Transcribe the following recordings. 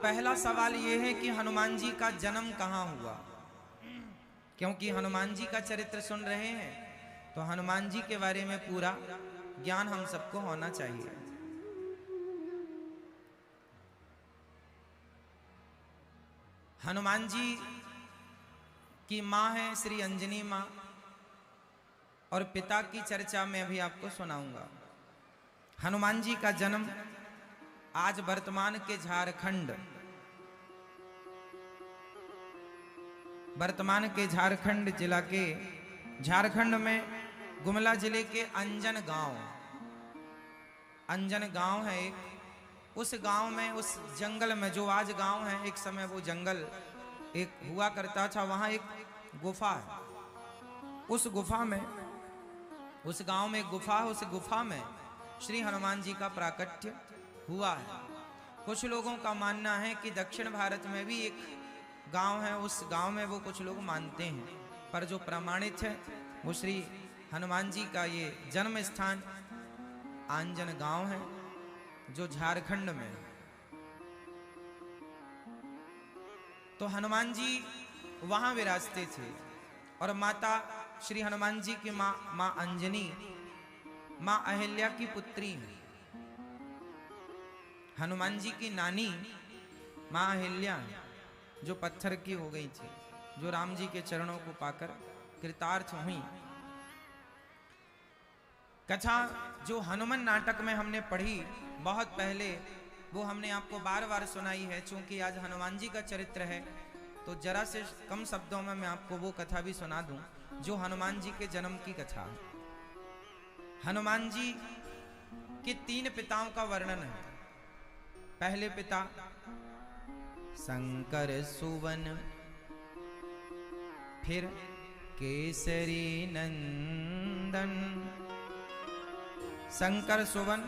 पहला सवाल ये है कि हनुमान जी का जन्म कहाँ हुआ। क्योंकि हनुमान जी का चरित्र सुन रहे हैं तो हनुमान जी के बारे में पूरा ज्ञान हम सबको होना चाहिए। हनुमान जी की माँ है श्री अंजनी माँ, और पिता की चर्चा मैं अभी आपको सुनाऊंगा। हनुमान जी का जन्म आज वर्तमान के झारखंड जिला के झारखंड में गुमला जिले के अंजन गांव है एक। उस गांव में, उस जंगल में, जो आज गांव है, एक समय वो जंगल एक हुआ करता था। वहां एक गुफा है। उस गांव में एक गुफा है। उस गुफा में श्री हनुमान जी का प्राकट्य हुआ है। कुछ लोगों का मानना है कि दक्षिण भारत में भी एक गांव है, उस गांव में वो कुछ लोग मानते हैं, पर जो प्रमाणित है वो श्री हनुमान जी का ये जन्म स्थान आंजन गांव है, जो झारखंड में है। तो हनुमान जी वहां विराजते थे, और माता श्री हनुमान जी की माँ अंजनी माँ अहिल्या की पुत्री है। हनुमान जी की नानी माँ अहिल्या जो पत्थर की हो गई थी, जो राम जी के चरणों को पाकर कृतार्थ हुई। कथा जो हनुमान नाटक में हमने पढ़ी बहुत पहले, वो हमने आपको बार बार सुनाई है। चूंकि आज हनुमान जी का चरित्र है तो जरा से कम शब्दों में मैं आपको वो कथा भी सुना दूं जो हनुमान जी के जन्म की कथा है। हनुमान जी के 3 पिताओं का वर्णन है। पहले पिता शंकर सुवन, फिर केसरी नंदन। शंकर सुवन,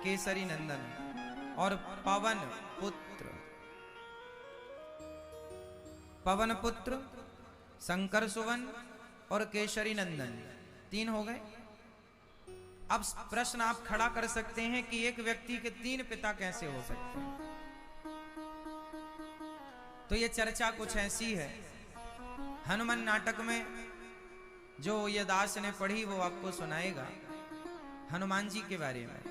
केसरी नंदन और पवन पुत्र शंकर सुवन और केसरी नंदन, 3 हो गए। अब प्रश्न आप खड़ा कर सकते हैं कि एक व्यक्ति के 3 पिता कैसे हो सकते हैं। तो ये चर्चा कुछ ऐसी है। हनुमान नाटक में जो ये दास ने पढ़ी वो आपको सुनाएगा हनुमान जी के बारे में।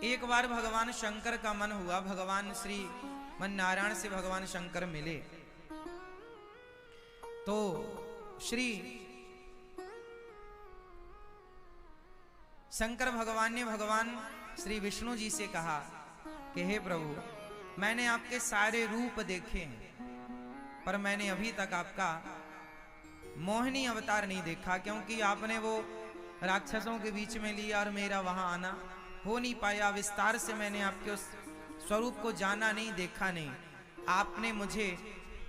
एक बार भगवान शंकर का मन हुआ, भगवान श्री मन नारायण से भगवान शंकर मिले। तो श्री शंकर भगवान ने भगवान श्री विष्णु जी से कहा कि हे प्रभु, मैंने आपके सारे रूप देखे हैं, पर मैंने अभी तक आपका मोहिनी अवतार नहीं देखा, क्योंकि आपने वो राक्षसों के बीच में लिया और मेरा वहां आना हो नहीं पाया। विस्तार से मैंने आपके उस स्वरूप को जाना नहीं, देखा नहीं। आपने मुझे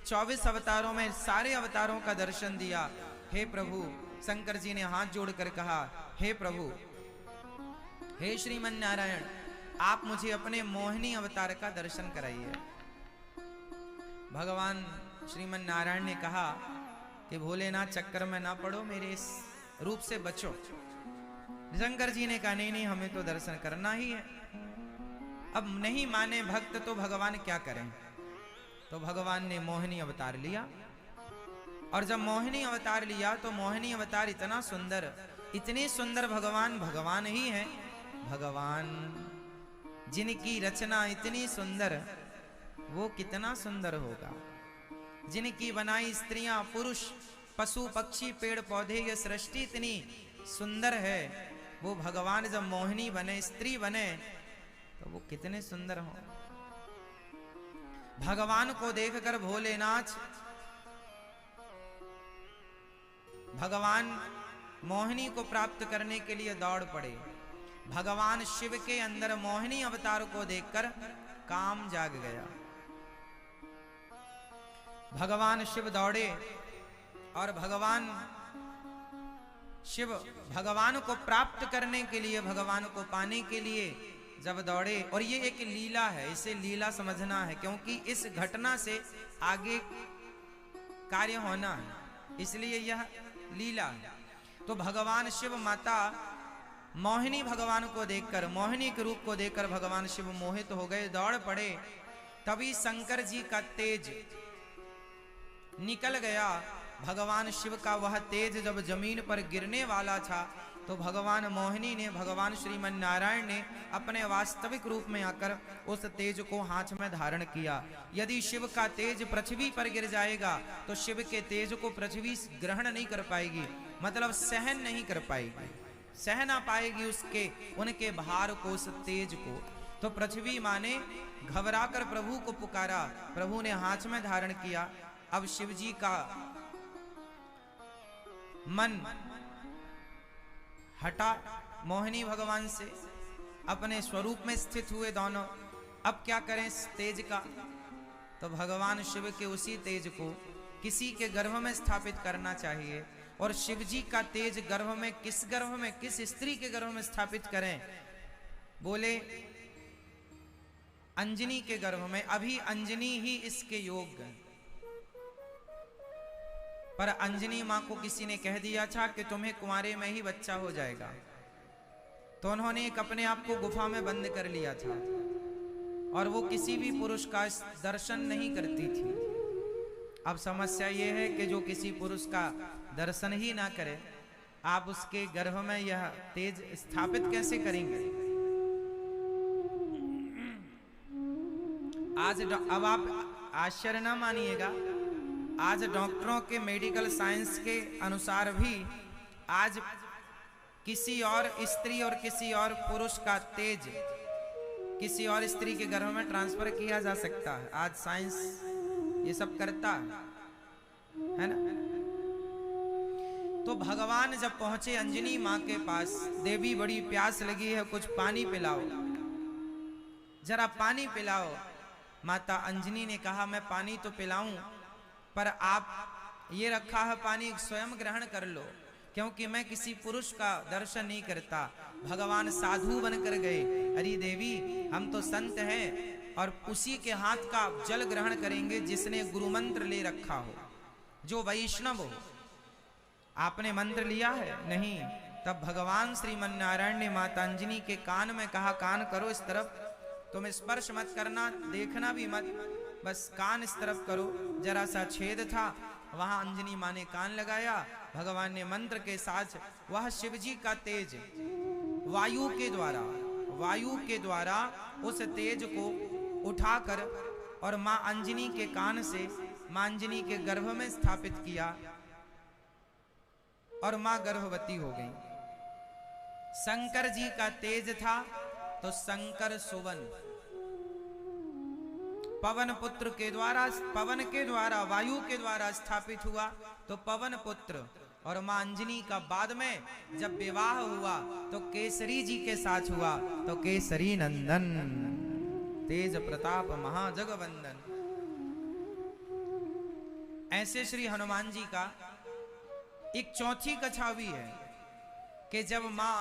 24 अवतारों में सारे अवतारों का दर्शन दिया। हे प्रभु, शंकर जी ने हाथ जोड़कर कहा, हे प्रभु, हे श्रीमन नारायण, आप मुझे अपने मोहिनी अवतार का दर्शन कराइए। भगवान श्रीमन नारायण ने कहा कि भोलेनाथ, चक्कर में ना पड़ो, मेरे इस रूप से बचो। शंकर जी ने कहा नहीं, हमें तो दर्शन करना ही है। अब नहीं माने भक्त तो भगवान क्या करें। तो भगवान ने मोहिनी अवतार लिया, और जब मोहिनी अवतार लिया तो मोहिनी अवतार इतना सुंदर, इतने सुंदर भगवान ही है। भगवान जिनकी रचना इतनी सुंदर, वो कितना सुंदर होगा। जिनकी बनाई स्त्रियां, पुरुष, पशु, पक्षी, पेड़ पौधे, ये सृष्टि इतनी सुंदर है। वो भगवान जब मोहिनी बने, स्त्री बने, तो वो कितने सुंदर हो। भगवान को देखकर भोलेनाथ, भगवान मोहिनी को प्राप्त करने के लिए दौड़ पड़े। भगवान शिव के अंदर मोहिनी अवतार को देखकर काम जाग गया। भगवान शिव दौड़े, और भगवान शिव भगवान को प्राप्त करने के लिए, भगवान को पाने के लिए जब दौड़े, और ये एक लीला है, इसे लीला समझना है, क्योंकि इस घटना से आगे कार्य होना है, इसलिए यह लीला है। तो भगवान शिव माता मोहिनी भगवान को देखकर, मोहिनी के रूप को देखकर भगवान शिव मोहित हो गए, दौड़ पड़े तभी शंकर जी का तेज निकल गया। भगवान शिव का वह तेज जब जमीन पर गिरने वाला था तो भगवान मोहिनी ने, भगवान श्रीमन नारायण ने अपने वास्तविक रूप में आकर उस तेज को हाथ में धारण किया। यदि शिव का तेज पृथ्वी पर गिर जाएगा तो शिव के तेज को पृथ्वी ग्रहण नहीं कर पाएगी, मतलब सहन नहीं कर पाएगी, सह ना पाएगी उनके भार को, उस तेज को। तो पृथ्वी माने घबराकर प्रभु को पुकारा, प्रभु ने हाथ में धारण किया। अब शिव जी का मन हटा मोहिनी भगवान से, अपने स्वरूप में स्थित हुए दोनों। अब क्या करें इस तेज का? तो भगवान शिव के उसी तेज को किसी के गर्भ में स्थापित करना चाहिए। और शिव जी का तेज गर्भ में, किस स्त्री के गर्भ में स्थापित करें? बोले अंजनी के गर्भ में। अभी अंजनी ही इसके योग्य, पर अंजनी मां को किसी ने कह दिया था कि तुम्हें कुंवारे में ही बच्चा हो जाएगा, तो उन्होंने एक अपने आप को गुफा में बंद कर लिया था और वो किसी भी पुरुष का दर्शन नहीं करती थी। अब समस्या ये है कि जो किसी पुरुष का दर्शन ही ना करे, आप उसके गर्भ में यह तेज स्थापित कैसे करेंगे? अब आप आश्चर्य ना मानिएगा, आज डॉक्टरों के, मेडिकल साइंस के अनुसार भी आज किसी और स्त्री और किसी और पुरुष का तेज किसी और स्त्री के गर्भ में ट्रांसफर किया जा सकता है। आज साइंस ये सब करता है ना। तो भगवान जब पहुंचे अंजनी मां के पास, देवी बड़ी प्यास लगी है, कुछ पानी पिलाओ, जरा पानी पिलाओ। माता अंजनी ने कहा मैं पानी तो पिलाऊं, पर आप ये रखा है पानी स्वयं ग्रहण कर लो, क्योंकि मैं किसी पुरुष का दर्शन नहीं करता। भगवान साधु बनकर गए, अरे देवी हम तो संत हैं और उसी के हाथ का जल ग्रहण करेंगे जिसने गुरु मंत्र ले रखा हो, जो वैष्णव हो। आपने मंत्र लिया है? नहीं। तब भगवान श्रीमन नारायण ने माता अंजनी के कान में कहा, कान करो इस तरफ, तुम स्पर्श मत करना, देखना भी मत, बस कान इस तरफ करो। जरा सा छेद था, वहां अंजनी मां ने कान लगाया। भगवान ने मंत्र के साथ वह शिवजी का तेज वायु के द्वारा उस तेज को उठाकर और मां अंजनी के कान से मां अंजनी के गर्भ में स्थापित किया और मां गर्भवती हो गई। शंकर जी का तेज था तो शंकर सुवन, पवन पुत्र के द्वारा, पवन के द्वारा, वायु के द्वारा स्थापित हुआ तो पवन पुत्र। और मां अंजनी का बाद में जब विवाह हुआ तो केसरी जी के साथ हुआ तो केसरी नंदन, तेज प्रताप महाजगवंदन। ऐसे श्री हनुमान जी का एक चौथी कथा भी है कि जब मां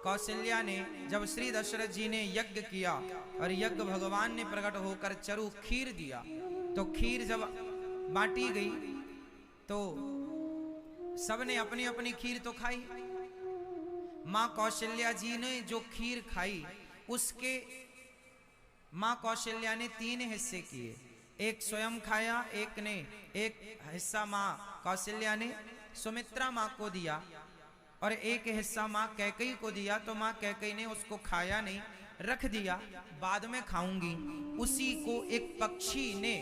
कौशल्या ने, जब श्री दशरथ जी ने यज्ञ किया और यज्ञ भगवान ने प्रकट होकर चरु खीर दिया, तो खीर जब बांटी गई तो सबने अपनी अपनी खीर तो खाई। मां कौशल्या जी ने जो खीर खाई उसके मां कौशल्या ने 3 हिस्से किए, एक स्वयं खाया, एक हिस्सा मां कौशल्या ने सुमित्रा मां को दिया और एक हिस्सा मां कैकेयी को दिया। तो मां कैकेयी ने उसको खाया नहीं, रख दिया, बाद में खाऊंगी। उसी को एक पक्षी ने,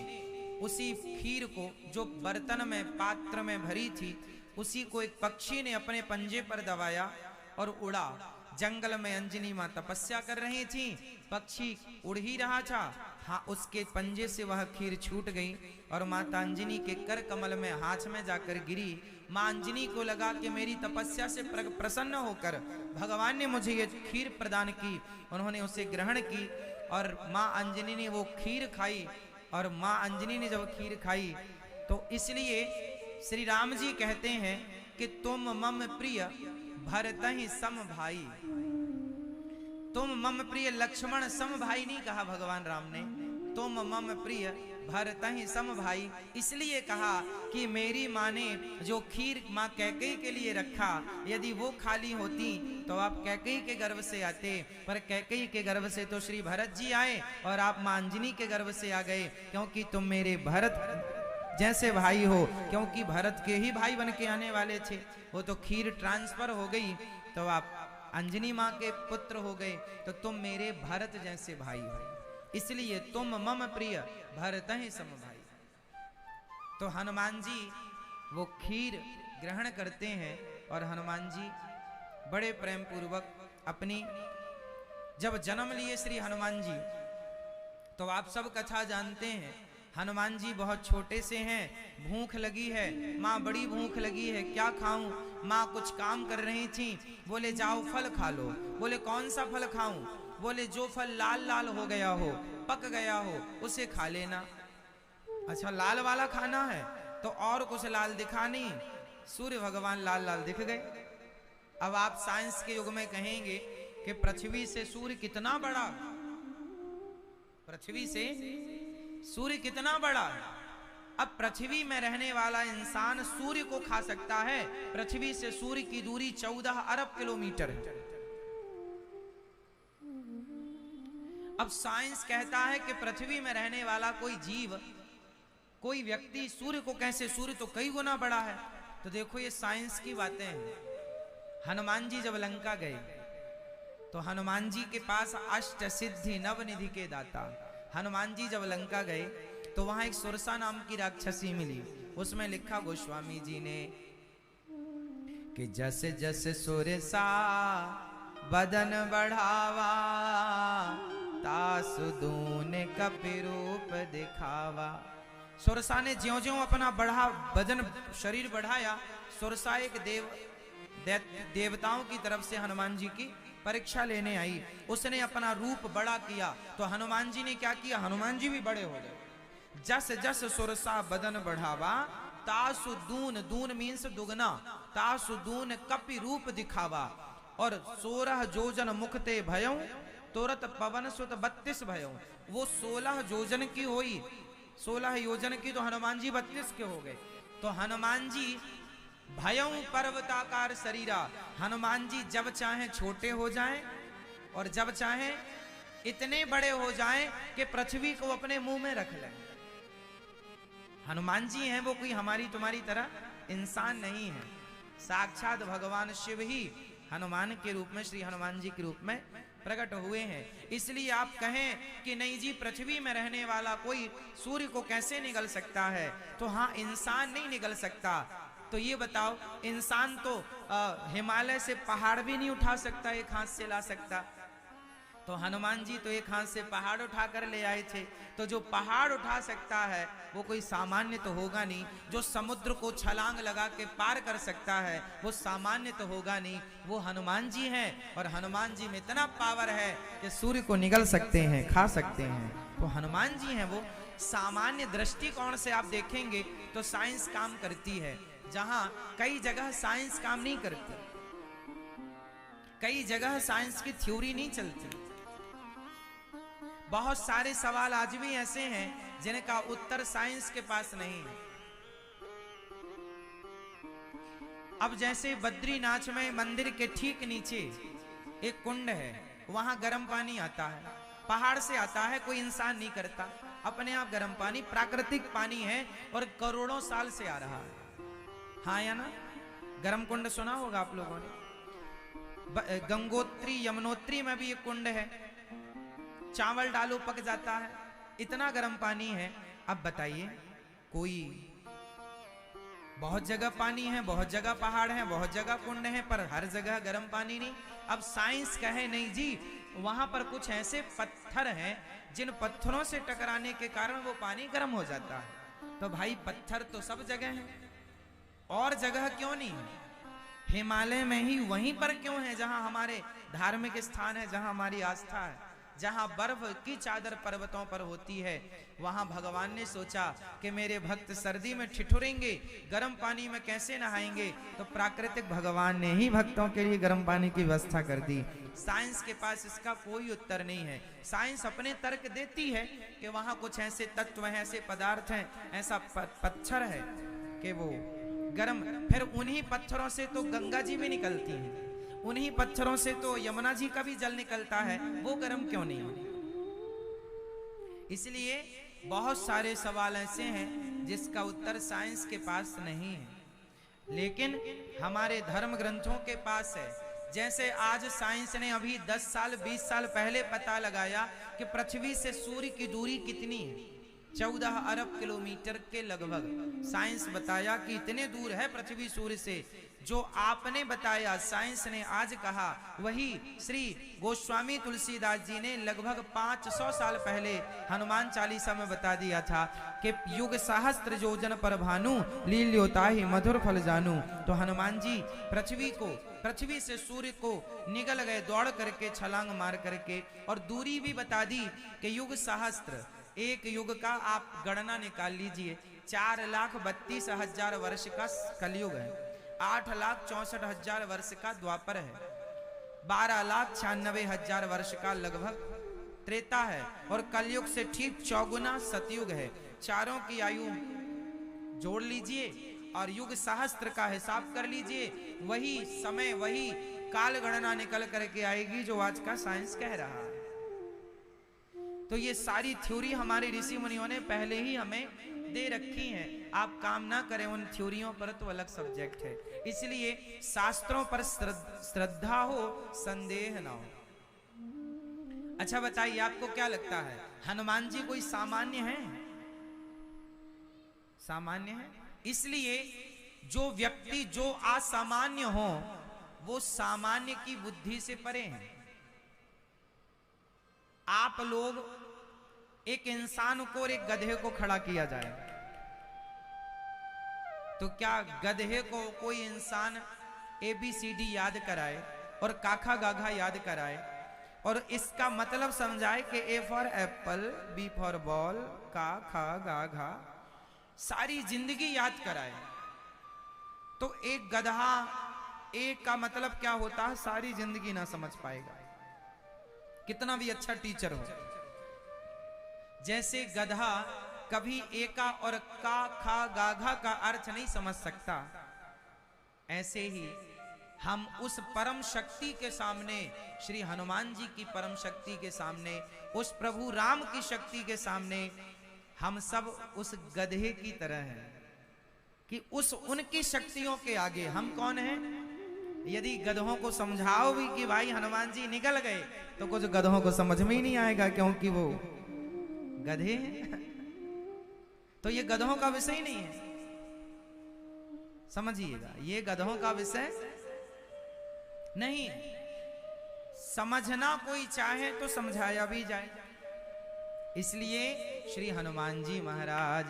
उसी खीर को जो बर्तन में, पात्र में भरी थी, उसी को एक पक्षी ने अपने पंजे पर दबाया और उड़ा। जंगल में अंजनी मां तपस्या कर रही थी, पक्षी उड़ ही रहा था, हाँ उसके पंजे से वह खीर छूट गई और माता अंजनी के कर कमल में हाथ में जाकर गिरी। मां अंजनी को लगा कि मेरी तपस्या से प्रसन्न होकर भगवान ने मुझे ये खीर प्रदान की। उन्होंने उसे ग्रहण की और मां अंजनी ने वो खीर खाई। और मां अंजनी ने जब खीर खाई तो इसलिए श्री राम जी कहते हैं कि तुम मम प्रिय भरतहि सम भाई। तुम मम प्रिय, लक्ष्मण सम भाई नहीं कहा भगवान राम ने, तुम मम प्रिय भरतहि सम भाई। इसलिए कहा कि मेरी माँ ने जो खीर माँ कैकेयी के लिए रखा, यदि वो खाली होती तो आप कैकेयी के गर्भ से आते, पर कैकेयी के गर्भ से तो श्री भरत जी आए और आप माँ अंजनी के गर्भ से आ गए, क्योंकि तुम मेरे भरत जैसे भाई हो, क्योंकि भरत के ही भाई बन के आने वाले थे। वो तो खीर ट्रांसफर हो गई तो आप अंजनी माँ के पुत्र हो गए, तो तुम मेरे भरत जैसे भाई हो, इसलिए तुम मम प्रिय भरतहि सम भाई। तो हनुमान जी वो खीर ग्रहण करते हैं और हनुमान जी बड़े प्रेम पूर्वक अपनी, जब जन्म लिए श्री हनुमान जी, तो आप सब कथा जानते हैं, हनुमान जी बहुत छोटे से हैं, भूख लगी है, माँ बड़ी भूख लगी है, क्या खाऊं? माँ कुछ काम कर रही थी, बोले जाओ फल खा लो। बोले कौन सा फल खाऊं? बोले जो फल लाल लाल हो गया हो, पक गया हो, उसे खा लेना। अच्छा लाल वाला खाना है, तो और कुछ लाल दिखा नहीं, सूर्य भगवान लाल लाल दिख गए। अब आप साइंस के युग में कहेंगे कि पृथ्वी से सूर्य कितना बड़ा, पृथ्वी से सूर्य कितना बड़ा। अब पृथ्वी में रहने वाला इंसान सूर्य को खा सकता है, पृथ्वी से सूर्य की दूरी 14 अरब किलोमीटर है। अब साइंस कहता है कि पृथ्वी में रहने वाला कोई जीव, कोई व्यक्ति सूर्य को कैसे, सूर्य तो कई गुना बड़ा है। तो देखो ये साइंस की बातें हैं। हनुमान जी जब लंका गए तो हनुमान जी के पास अष्ट सिद्धि नवनिधि के दाता, हनुमान जी जब लंका गए तो वहां एक सुरसा नाम की राक्षसी मिली। उसमें लिखा गोस्वामी जी ने कि जस जस सुरसा बदन बढ़ावा, तासु दून कपि रूप दिखावा। सुरसा ने ज्यों ज्यों अपना वजन शरीर बढ़ाया, सुरसा एक देवताओं की तरफ से हनुमान जी की परीक्षा लेने आई। उसने अपना रूप बड़ा किया, तो हनुमान जी ने क्या किया, हनुमान जी भी बड़े हो गए। जस जस सुरसा बदन बढ़ावा, तासु दून, दून मीन्स दुगना, तासु दून कपि रूप दिखावा। और 16 जोजन मुखते भयं, तुरत पवन सुत 32 भयं। वो 16 जोजन की हुई, 16 योजन की, तो हनुमान जी 32 के हो गए। तो हनुमान जी भयं पर्वताकार शरीरा, हनुमान जी जब चाहे छोटे हो जाएं और जब चाहे इतने बड़े हो जाएं कि पृथ्वी को अपने मुंह में रख लें। हनुमान जी हैं वो कोई हमारी तुम्हारी तरह इंसान नहीं है, साक्षात भगवान शिव ही हनुमान के रूप में, श्री हनुमान जी के रूप में प्रकट हुए हैं। इसलिए आप कहें कि नहीं जी पृथ्वी में रहने वाला कोई सूर्य को कैसे निगल सकता है, तो हाँ इंसान नहीं निगल सकता। तो ये बताओ, इंसान तो हिमालय से पहाड़ भी नहीं उठा सकता, एक हाथ से ला सकता। तो हनुमान जी तो एक हाथ से पहाड़ उठा कर ले आए थे। तो जो पहाड़ उठा सकता है वो कोई सामान्य तो होगा नहीं, जो समुद्र को छलांग लगा के पार कर सकता है वो सामान्य तो होगा नहीं, वो हनुमान जी हैं। और हनुमान जी में इतना पावर है कि सूर्य को निगल सकते हैं, खा सकते हैं। तो हनुमान जी हैं वो। सामान्य दृष्टिकोण से आप देखेंगे तो साइंस काम करती है, जहां कई जगह साइंस काम नहीं करती, कई जगह साइंस की थ्योरी नहीं चलती। बहुत सारे सवाल आज भी ऐसे हैं जिनका उत्तर साइंस के पास नहीं है। अब जैसे बद्रीनाथ में मंदिर के ठीक नीचे एक कुंड है, वहां गर्म पानी आता है, पहाड़ से आता है, कोई इंसान नहीं करता, अपने आप गर्म पानी, प्राकृतिक पानी है और करोड़ों साल से आ रहा है। हाँ या ना? गर्म कुंड सुना होगा आप लोगों ने। गंगोत्री यमुनोत्री में भी एक कुंड है, चावल डालो पक जाता है, इतना गर्म पानी है। अब बताइए, कोई बहुत जगह पानी है, बहुत जगह पहाड़ है, बहुत जगह कुंड है, पर हर जगह गर्म पानी नहीं। अब साइंस कहे नहीं जी वहां पर कुछ ऐसे पत्थर हैं जिन पत्थरों से टकराने के कारण वो पानी गर्म हो जाता है। तो भाई पत्थर तो सब जगह है, और जगह क्यों नहीं है? हिमालय में ही वहीं पर क्यों है जहां हमारे धार्मिक स्थान है, जहां हमारी आस्था है। जहां बर्फ की चादर पर्वतों पर होती है, वहां भगवान ने सोचा कि मेरे भक्त सर्दी में ठिठुरेंगे, गर्म पानी में कैसे नहाएंगे, तो प्राकृतिक भगवान ने ही भक्तों के लिए गर्म पानी की व्यवस्था कर दी। साइंस के पास इसका कोई उत्तर नहीं है। साइंस अपने तर्क देती है कि वहां कुछ ऐसे तत्व हैं, ऐसे पदार्थ हैं, ऐसा पत्थर है कि वो गर्म, फिर उन्हीं पत्थरों से तो गंगा जी भी निकलती हैं, उन्हीं पत्थरों से तो यमुना जी का भी जल निकलता है, वो गर्म क्यों नहीं हो? इसलिए बहुत सारे सवाल ऐसे हैं जिसका उत्तर साइंस के पास नहीं है, लेकिन हमारे धर्म ग्रंथों के पास है। जैसे आज साइंस ने अभी 10 साल 20 साल पहले पता लगाया कि पृथ्वी से सूर्य की दूरी कितनी है, 14 अरब किलोमीटर के लगभग। साइंस बताया कि इतने दूर है पृथ्वी सूर्य से। जो आपने बताया, साइंस ने आज कहा, वही श्री गोस्वामी तुलसीदास जी ने लगभग 500 साल पहले हनुमान चालीसा में बता दिया था कि युग सहस्त्र योजन पर भानु लील्योता ही मधुर फल जानू। तो हनुमान जी पृथ्वी से सूर्य को निगल गए, दौड़ करके, छलांग मार करके, और दूरी भी बता दी कि युग सहस्त्र, एक युग का आप गणना निकाल लीजिए, 4,32,000 वर्ष का कलयुग है, 8,64,000 वर्ष का द्वापर है, 12,96,000 वर्ष का लगभग त्रेता है, और कलयुग से ठीक चौगुना सतयुग है। चारों की आयु जोड़ लीजिए और युग सहस्त्र का हिसाब कर लीजिए, वही समय, वही काल गणना निकल करके आएगी जो आज का साइंस कह रहा है। तो ये सारी थ्योरी हमारे ऋषि मुनियों ने पहले ही हमें दे रखी हैं। आप काम ना करें उन थ्योरियों पर तो अलग सब्जेक्ट है। इसलिए शास्त्रों पर श्रद्धा हो, संदेह ना हो। अच्छा बताइए, आपको क्या लगता है, हनुमान जी कोई सामान्य है? सामान्य है? इसलिए जो व्यक्ति जो असामान्य हो वो सामान्य की बुद्धि से परे हैं। आप लोग एक इंसान को और एक गधे को खड़ा किया जाए, तो क्या गधे को कोई इंसान ABCD याद कराए और काखा गाघा याद कराए और इसका मतलब समझाए कि A for Apple, B for ball, का खा गा घा, सारी जिंदगी याद कराए? तो एक गधा एक का मतलब क्या होता है, सारी जिंदगी ना समझ पाएगा, कितना भी अच्छा टीचर हो। जैसे गधा कभी एका और का खा गाघा का अर्थ नहीं समझ सकता, ऐसे ही हम उस परम शक्ति के सामने, श्री हनुमान जी की परम शक्ति के सामने, उस प्रभु राम की शक्ति के सामने, हम सब उस गधे की तरह हैं कि उनकी शक्तियों के आगे हम कौन हैं। यदि गधों को समझाओ भी कि भाई हनुमान जी निकल गए, तो कुछ गधों को समझ में ही नहीं आएगा, क्योंकि वो गधे हैं। तो ये गधों का विषय नहीं है, समझिएगा, ये गधों का विषय नहीं। समझना कोई चाहे तो समझाया भी जाए। इसलिए श्री हनुमान जी महाराज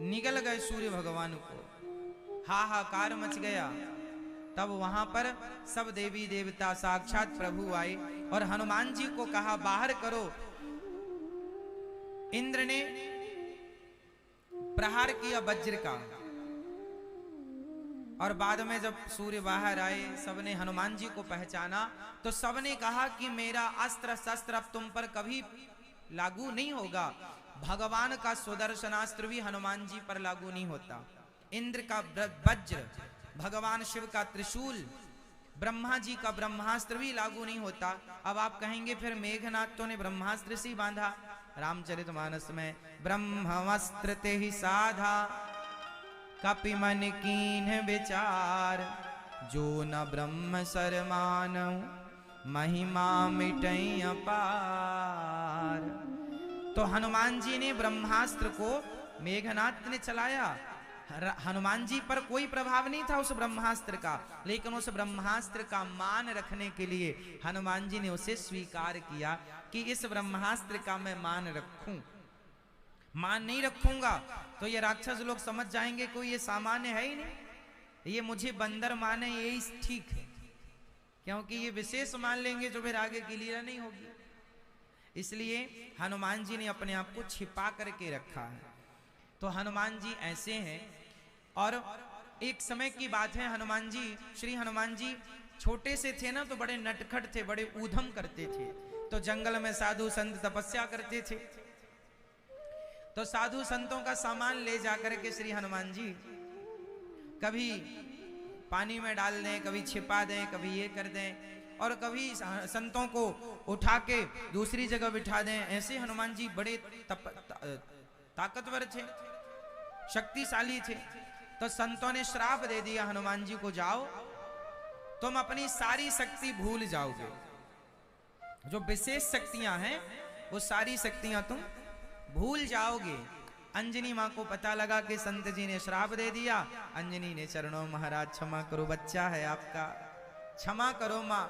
निकल गए सूर्य भगवान को, हाहाकार मच गया। तब वहां पर सब देवी देवता साक्षात प्रभु आए और हनुमान जी को कहा बाहर करो। इंद्र ने प्रहार किया वज्र का, और बाद में जब सूर्य बाहर आए, सबने हनुमान जी को पहचाना, तो सबने कहा कि मेरा अस्त्र शस्त्र अब तुम पर कभी लागू नहीं होगा। भगवान का सुदर्शनास्त्र भी हनुमान जी पर लागू नहीं होता, इंद्र का वज्र, भगवान शिव का त्रिशूल, ब्रह्मा जी का ब्रह्मास्त्र भी लागू नहीं होता। अब आप कहेंगे फिर मेघनाथों ने ब्रह्मास्त्र से बांधा। रामचरितमानस में ब्रह्मास्त्र ते ही साधा, कपि मन कीन विचार, जो न ब्रह्म सरमान, महिमा मिटई अपार। तो हनुमान जी ने ब्रह्मास्त्र को मेघनाथ ने चलाया। हनुमान जी पर कोई प्रभाव नहीं था उस ब्रह्मास्त्र का, लेकिन उस ब्रह्मास्त्र का मान रखने के लिए हनुमान जी ने उसे स्वीकार किया कि इस ब्रह्मास्त्र का मैं मान रखूं। मान नहीं रखूंगा तो ये राक्षस लोग समझ जाएंगे कोई ये सामान्य है ही नहीं, ये मुझे बंदर माने, ये ठीक है। क्योंकि ये विशेष मान लेंगे जो फिर आगे की लीला नहीं होगी। इसलिए हनुमान जी ने अपने आप को छिपा करके रखा है। तो हनुमान जी ऐसे हैं। और एक समय की बात है, हनुमान जी, श्री हनुमान जी छोटे से थे ना, तो बड़े नटखट थे, बड़े ऊधम करते थे। तो जंगल में साधु संत तपस्या करते थे। तो साधु संतों का सामान ले जाकर के श्री हनुमान जी कभी पानी में डाल दें, कभी छिपा दें, कभी ये कर दें, और कभी संतों को उठा के दूसरी जगह बिठा दें। ऐसे हनुमान जी बड़े ताकतवर थे, शक्तिशाली थे। तो संतों ने श्राप दे दिया हनुमान जी को, जाओ तुम अपनी सारी शक्ति भूल जाओगे। जो विशेष शक्तियां हैं वो सारी शक्तियां तुम भूल जाओगे। अंजनी माँ को पता लगा कि संत जी ने श्राप दे दिया। अंजनी ने चरणों, महाराज क्षमा करो, बच्चा है आपका, क्षमा करो माँ।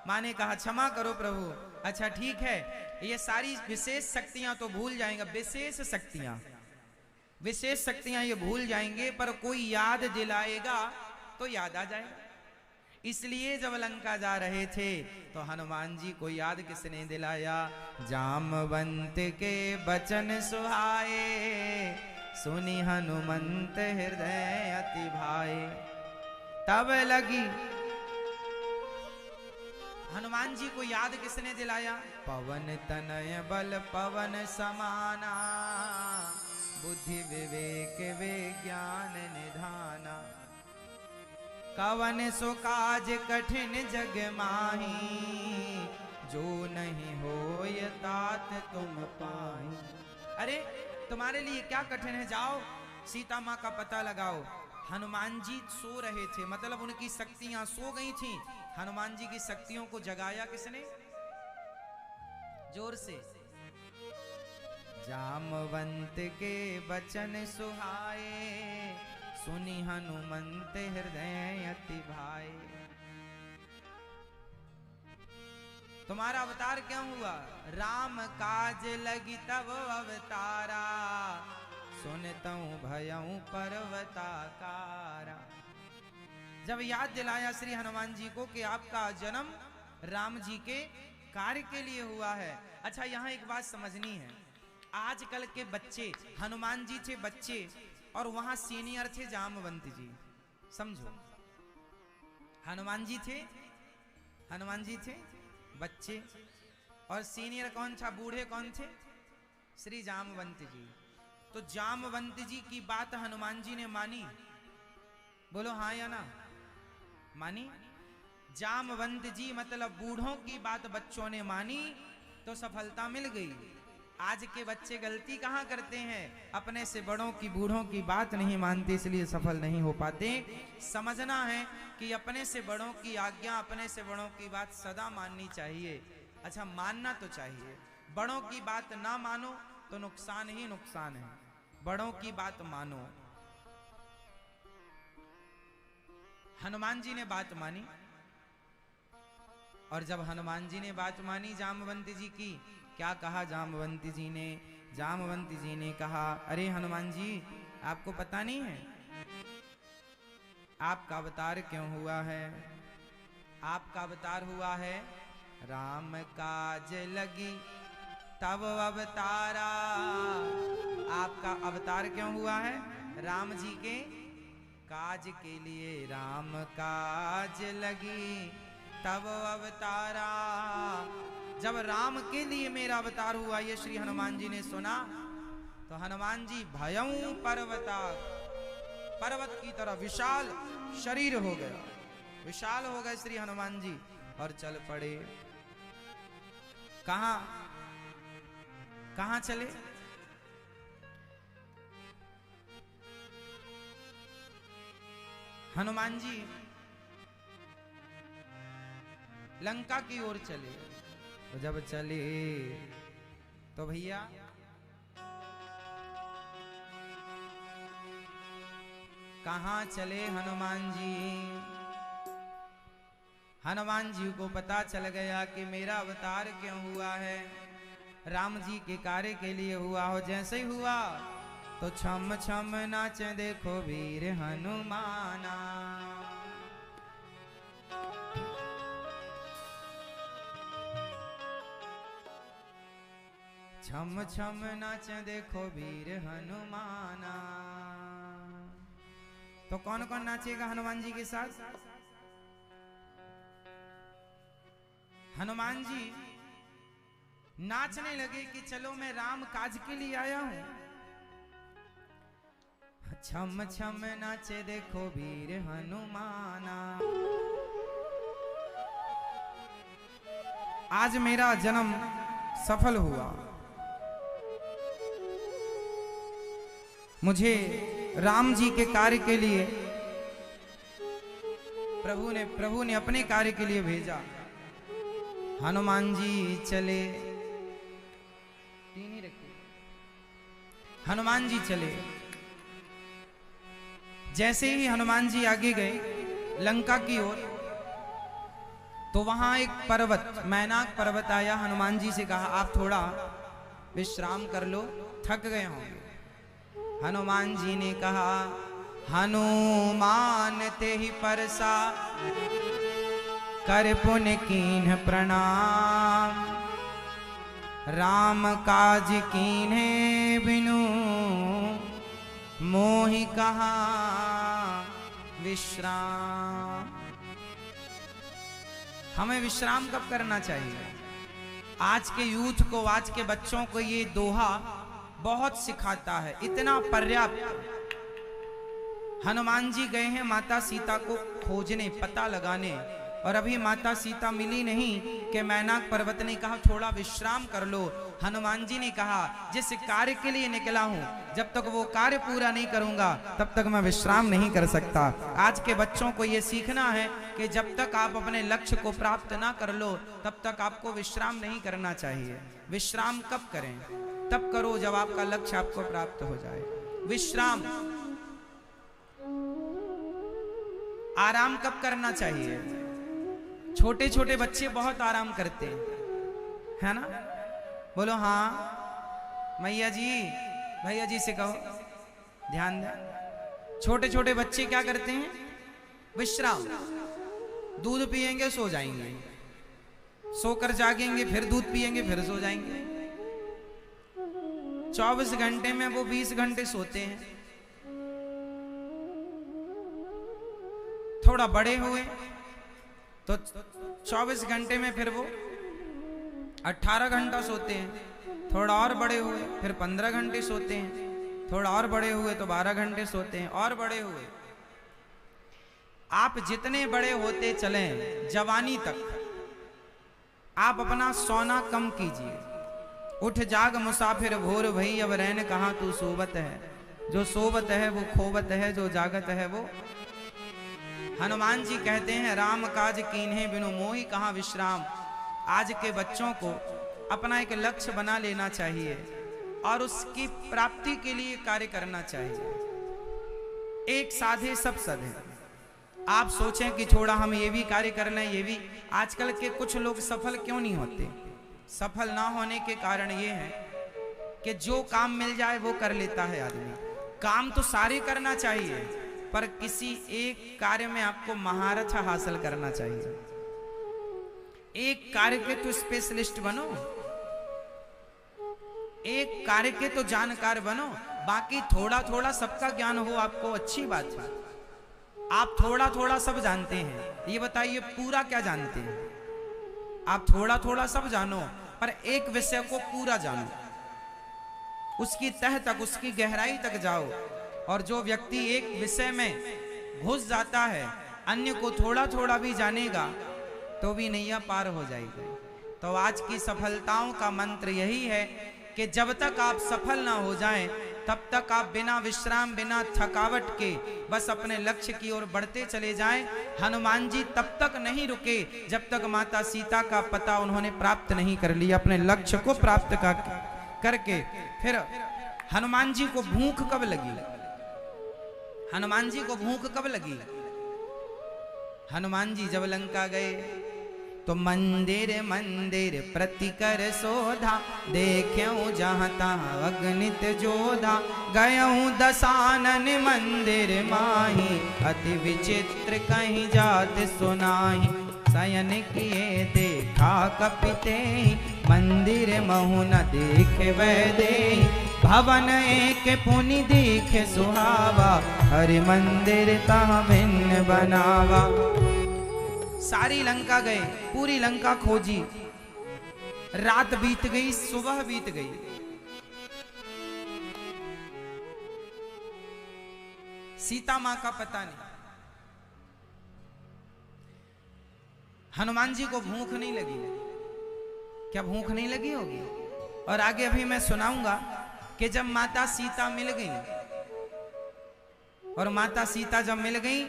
माँ ने कहा क्षमा करो प्रभु। अच्छा ठीक है, ये सारी विशेष शक्तियां तो भूल जाएंगे, विशेष शक्तियां ये भूल जाएंगे, पर कोई याद दिलाएगा तो याद आ जाएगा। इसलिए जब लंका जा रहे थे तो हनुमान जी को याद किसने दिलाया? जामवंत के बचन सुहाए, सुनी हनुमंत हृदय अति भाए। तब लगी हनुमान जी को याद किसने दिलाया? पवन तनय बल पवन समाना, बुद्धि विवेक विज्ञान निधाना। कवन सो काज कठिन जग माही, जो नहीं होय तात तुम पाही। अरे तुम्हारे लिए क्या कठिन है, जाओ सीता माँ का पता लगाओ। हनुमान जी सो रहे थे, मतलब उनकी शक्तियां सो गई थी। हनुमान जी की शक्तियों को जगाया किसने? जोर से। जामवंत के बचन सुहाए, सुनी हनुमंत हृदय अति भाए। तुम्हारा अवतार क्यों हुआ? राम काज लगी तब अवतारा, सुनतऊं भयऊं पर्वताकारा। जब याद दिलाया श्री हनुमान जी को कि आपका जन्म राम जी के कार्य के लिए हुआ है। अच्छा यहाँ एक बात समझनी है, आजकल के बच्चे, हनुमान जी थे बच्चे और वहां सीनियर थे जामवंत जी, समझो। हनुमान जी थे बच्चे, और सीनियर कौन था, बूढ़े कौन थे? श्री जामवंत जी। तो जामवंत जी की बात हनुमान जी ने मानी, बोलो हाँ या ना? मानी। जामवंत जी मतलब बूढ़ों की बात बच्चों ने मानी तो सफलता मिल गई। आज के बच्चे गलती कहाँ करते हैं? अपने से बड़ों की, बूढ़ों की बात नहीं मानते, इसलिए सफल नहीं हो पाते। समझना है कि अपने से बड़ों की आज्ञा, अपने से बड़ों की बात सदा माननी चाहिए। अच्छा मानना तो चाहिए, बड़ों की बात ना मानो तो नुकसान ही नुकसान है, बड़ों की बात मानो। हनुमान जी ने बात मानी, और जब हनुमान जी ने बात मानी जामवंत जी की, क्या कहा जामवंत जी ने? जामवंत जी ने कहा, अरे हनुमान जी आपको पता नहीं है आपका अवतार क्यों हुआ है? आपका अवतार हुआ है राम काज लगी तब अवतारा। आपका अवतार क्यों हुआ है? राम जी के काज के लिए, राम काज लगी तब अवतारा। जब राम के लिए मेरा अवतार हुआ, ये श्री हनुमान जी ने सुना तो हनुमान जी भयऊं पर्वता, पर्वत की तरह विशाल शरीर हो गया, विशाल हो गए श्री हनुमान जी और चल पड़े। कहां कहां चले? हनुमान जी लंका की ओर चले। तो जब चले तो भैया कहां चले हनुमान जी? हनुमान जी को पता चल गया कि मेरा अवतार क्यों हुआ है, राम जी के कार्य के लिए हुआ हो। जैसे ही हुआ तो छम छम नाचे देखो वीर हनुमाना। छम छम नाच देखो वीर हनुमाना। तो कौन कौन नाचेगा हनुमान जी के साथ? हनुमान जी नाचने लगे कि चलो मैं राम काज के लिए आया हूं। छम छम नाचे देखो वीर हनुमाना। आज मेरा जन्म सफल हुआ। मुझे राम जी के कार्य के लिए प्रभु ने अपने कार्य के लिए भेजा। हनुमान जी चले, तीन ही रखिए। हनुमान जी चले। जैसे ही हनुमान जी आगे गए लंका की ओर, तो वहां एक पर्वत, मैनाक पर्वत आया। हनुमान जी से कहा आप थोड़ा विश्राम कर लो, थक गए होंगे। हनुमान जी ने कहा हनुमान ते ही परसा, कर पुन कीन्ह प्रणाम। राम काज कीन्हे बिनु, मोहि कहा विश्राम। हमें विश्राम कब करना चाहिए? आज के यूथ को, आज के बच्चों को ये दोहा बहुत सिखाता है, इतना पर्याप्त। हनुमान जी गए हैं माता सीता को खोजने, पता लगाने, और अभी माता सीता मिली नहीं कि मैनाक पर्वत ने कहा थोड़ा विश्राम कर लो। हनुमान जी ने कहा जिस कार्य के लिए निकला हूं, जब तक वो कार्य पूरा नहीं करूंगा तब तक मैं विश्राम नहीं कर सकता। आज के बच्चों को ये सीखना है कि जब तक आप अपने लक्ष्य को प्राप्त ना कर लो तब तक आपको विश्राम नहीं करना चाहिए। विश्राम कब करें? तब करो जब आपका लक्ष्य आपको प्राप्त हो जाए। विश्राम, आराम कब करना चाहिए? छोटे छोटे बच्चे बहुत आराम करते हैं, है ना? बोलो हाँ। मैया जी, भैया जी से कहो ध्यान दें। छोटे छोटे बच्चे क्या करते हैं? विश्राम। दूध पिएंगे सो जाएंगे, सोकर जागेंगे, फिर दूध पिएंगे, फिर सो जाएंगे। 24 घंटे में वो 20 घंटे सोते हैं। थोड़ा बड़े हुए तो 24 घंटे में फिर वो 18 घंटा सोते हैं। थोड़ा और बड़े हुए फिर 15 घंटे सोते हैं। थोड़ा और बड़े हुए तो 12 घंटे सोते हैं। और बड़े हुए, आप जितने बड़े होते चलें जवानी तक, आप अपना सोना कम कीजिए। उठ जाग मुसाफिर भोर भई, अब रैन कहाँ तू सोबत है। जो सोबत है वो खोबत है, जो जागत है वो। हनुमान जी कहते हैं राम काज कीन्हे बिनु, मोहि कहाँ विश्राम। आज के बच्चों को अपना एक लक्ष्य बना लेना चाहिए और उसकी प्राप्ति के लिए कार्य करना चाहिए। एक साधे सब सधे। आप सोचें कि थोड़ा हम ये भी कार्य कर लें, ये भी। आजकल के कुछ लोग सफल क्यों नहीं होते? सफल ना होने के कारण ये है कि जो काम मिल जाए वो कर लेता है आदमी। काम तो सारे करना चाहिए, पर किसी एक कार्य में आपको महारथ हासिल करना चाहिए। एक कार्य के तो स्पेशलिस्ट बनो, एक कार्य के तो जानकार बनो। बाकी थोड़ा थोड़ा सबका ज्ञान हो आपको, अच्छी बात है। आप थोड़ा थोड़ा सब जानते हैं, ये बताइए पूरा क्या जानते हैं? आप थोड़ा थोड़ा सब जानो, पर एक विषय को पूरा जानो, उसकी तह तक, उसकी गहराई तक जाओ। और जो व्यक्ति एक विषय में घुस जाता है, अन्य को थोड़ा थोड़ा भी जानेगा तो भी नैया पार हो जाएगी। तो आज की सफलताओं का मंत्र यही है कि जब तक आप सफल ना हो जाएं, तब तक आप बिना विश्राम, बिना थकावट के बस अपने लक्ष्य की ओर बढ़ते चले जाएं। हनुमान जी तब तक नहीं रुके जब तक माता सीता का पता उन्होंने प्राप्त नहीं कर लिया। अपने लक्ष्य को प्राप्त करके फिर हनुमान जी को भूख कब लगी? हनुमान जी को भूख कब लगी? हनुमान जी जब लंका गए तो मंदिर मंदिर प्रतिकर शोधा, देखूं जहाँ तहाँ अगणित जोधा। गयूं दसानन मंदिर माही, अति विचित्र कहीं जात सुनाही। शयन किए देखा कपिते, मंदिर महु न देखे वैदे, भवन एक पुनि देखे सुहावा, हरि मंदिर तहाँ भिन्न बनावा। सारी लंका गए, पूरी लंका खोजी, रात बीत गई, सुबह बीत गई, सीता मां का पता नहीं। हनुमान जी को भूख नहीं लगी, क्या भूख नहीं लगी होगी? और आगे अभी मैं सुनाऊंगा कि जब माता सीता मिल गई, और माता सीता जब मिल गई,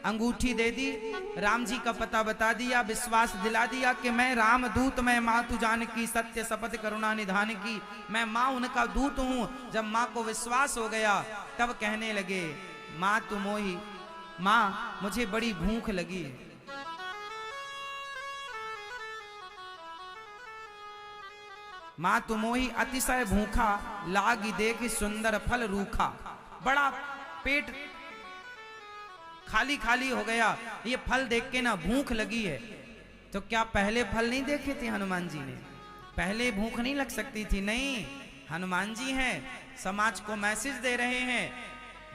अंगूठी दे दी, राम जी का पता बता दिया, विश्वास दिला दिया कि मैं राम दूत, मैं माँ तू जानकी, सत्य शपथ करुणा निधान की, मैं माँ उनका दूत हूं। जब माँ को विश्वास हो गया, तब कहने लगे, माँ तू मोही, माँ मुझे बड़ी भूख लगी है। माँ तू मोही अतिशय भूखा, लागी देखी सुंदर फल रूखा। बड़ा पेट खाली खाली हो गया, ये फल देख के ना भूख लगी है। तो क्या पहले फल नहीं देखे थे हनुमान जी ने? पहले भूख नहीं लग सकती थी? नहीं, हनुमान जी हैं, समाज को मैसेज दे रहे हैं,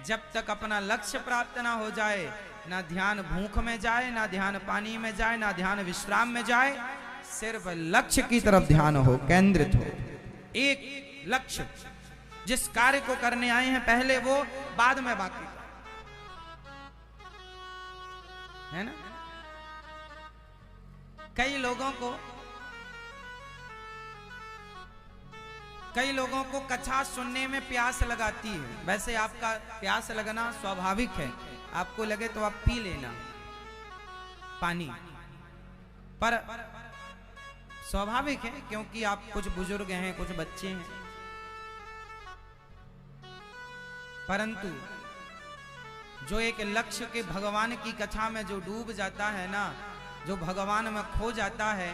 जब तक अपना लक्ष्य प्राप्त ना हो जाए, ना ध्यान भूख में जाए, ना ध्यान पानी में जाए, ना ध्यान विश्राम में जाए, सिर्फ लक्ष्य की तरफ ध्यान हो, केंद्रित हो। एक लक्ष्य, जिस कार्य को करने आए हैं पहले वो, बाद में बाकी, है ना? कई लोगों को कथा सुनने में प्यास लगाती है। वैसे आपका प्यास लगना स्वाभाविक है, आपको लगे तो आप पी लेना पानी, पर स्वाभाविक है, क्योंकि आप कुछ बुजुर्ग हैं, कुछ बच्चे हैं। परंतु जो एक लक्ष्य के भगवान की कथा में जो डूब जाता है ना, जो भगवान में खो जाता है,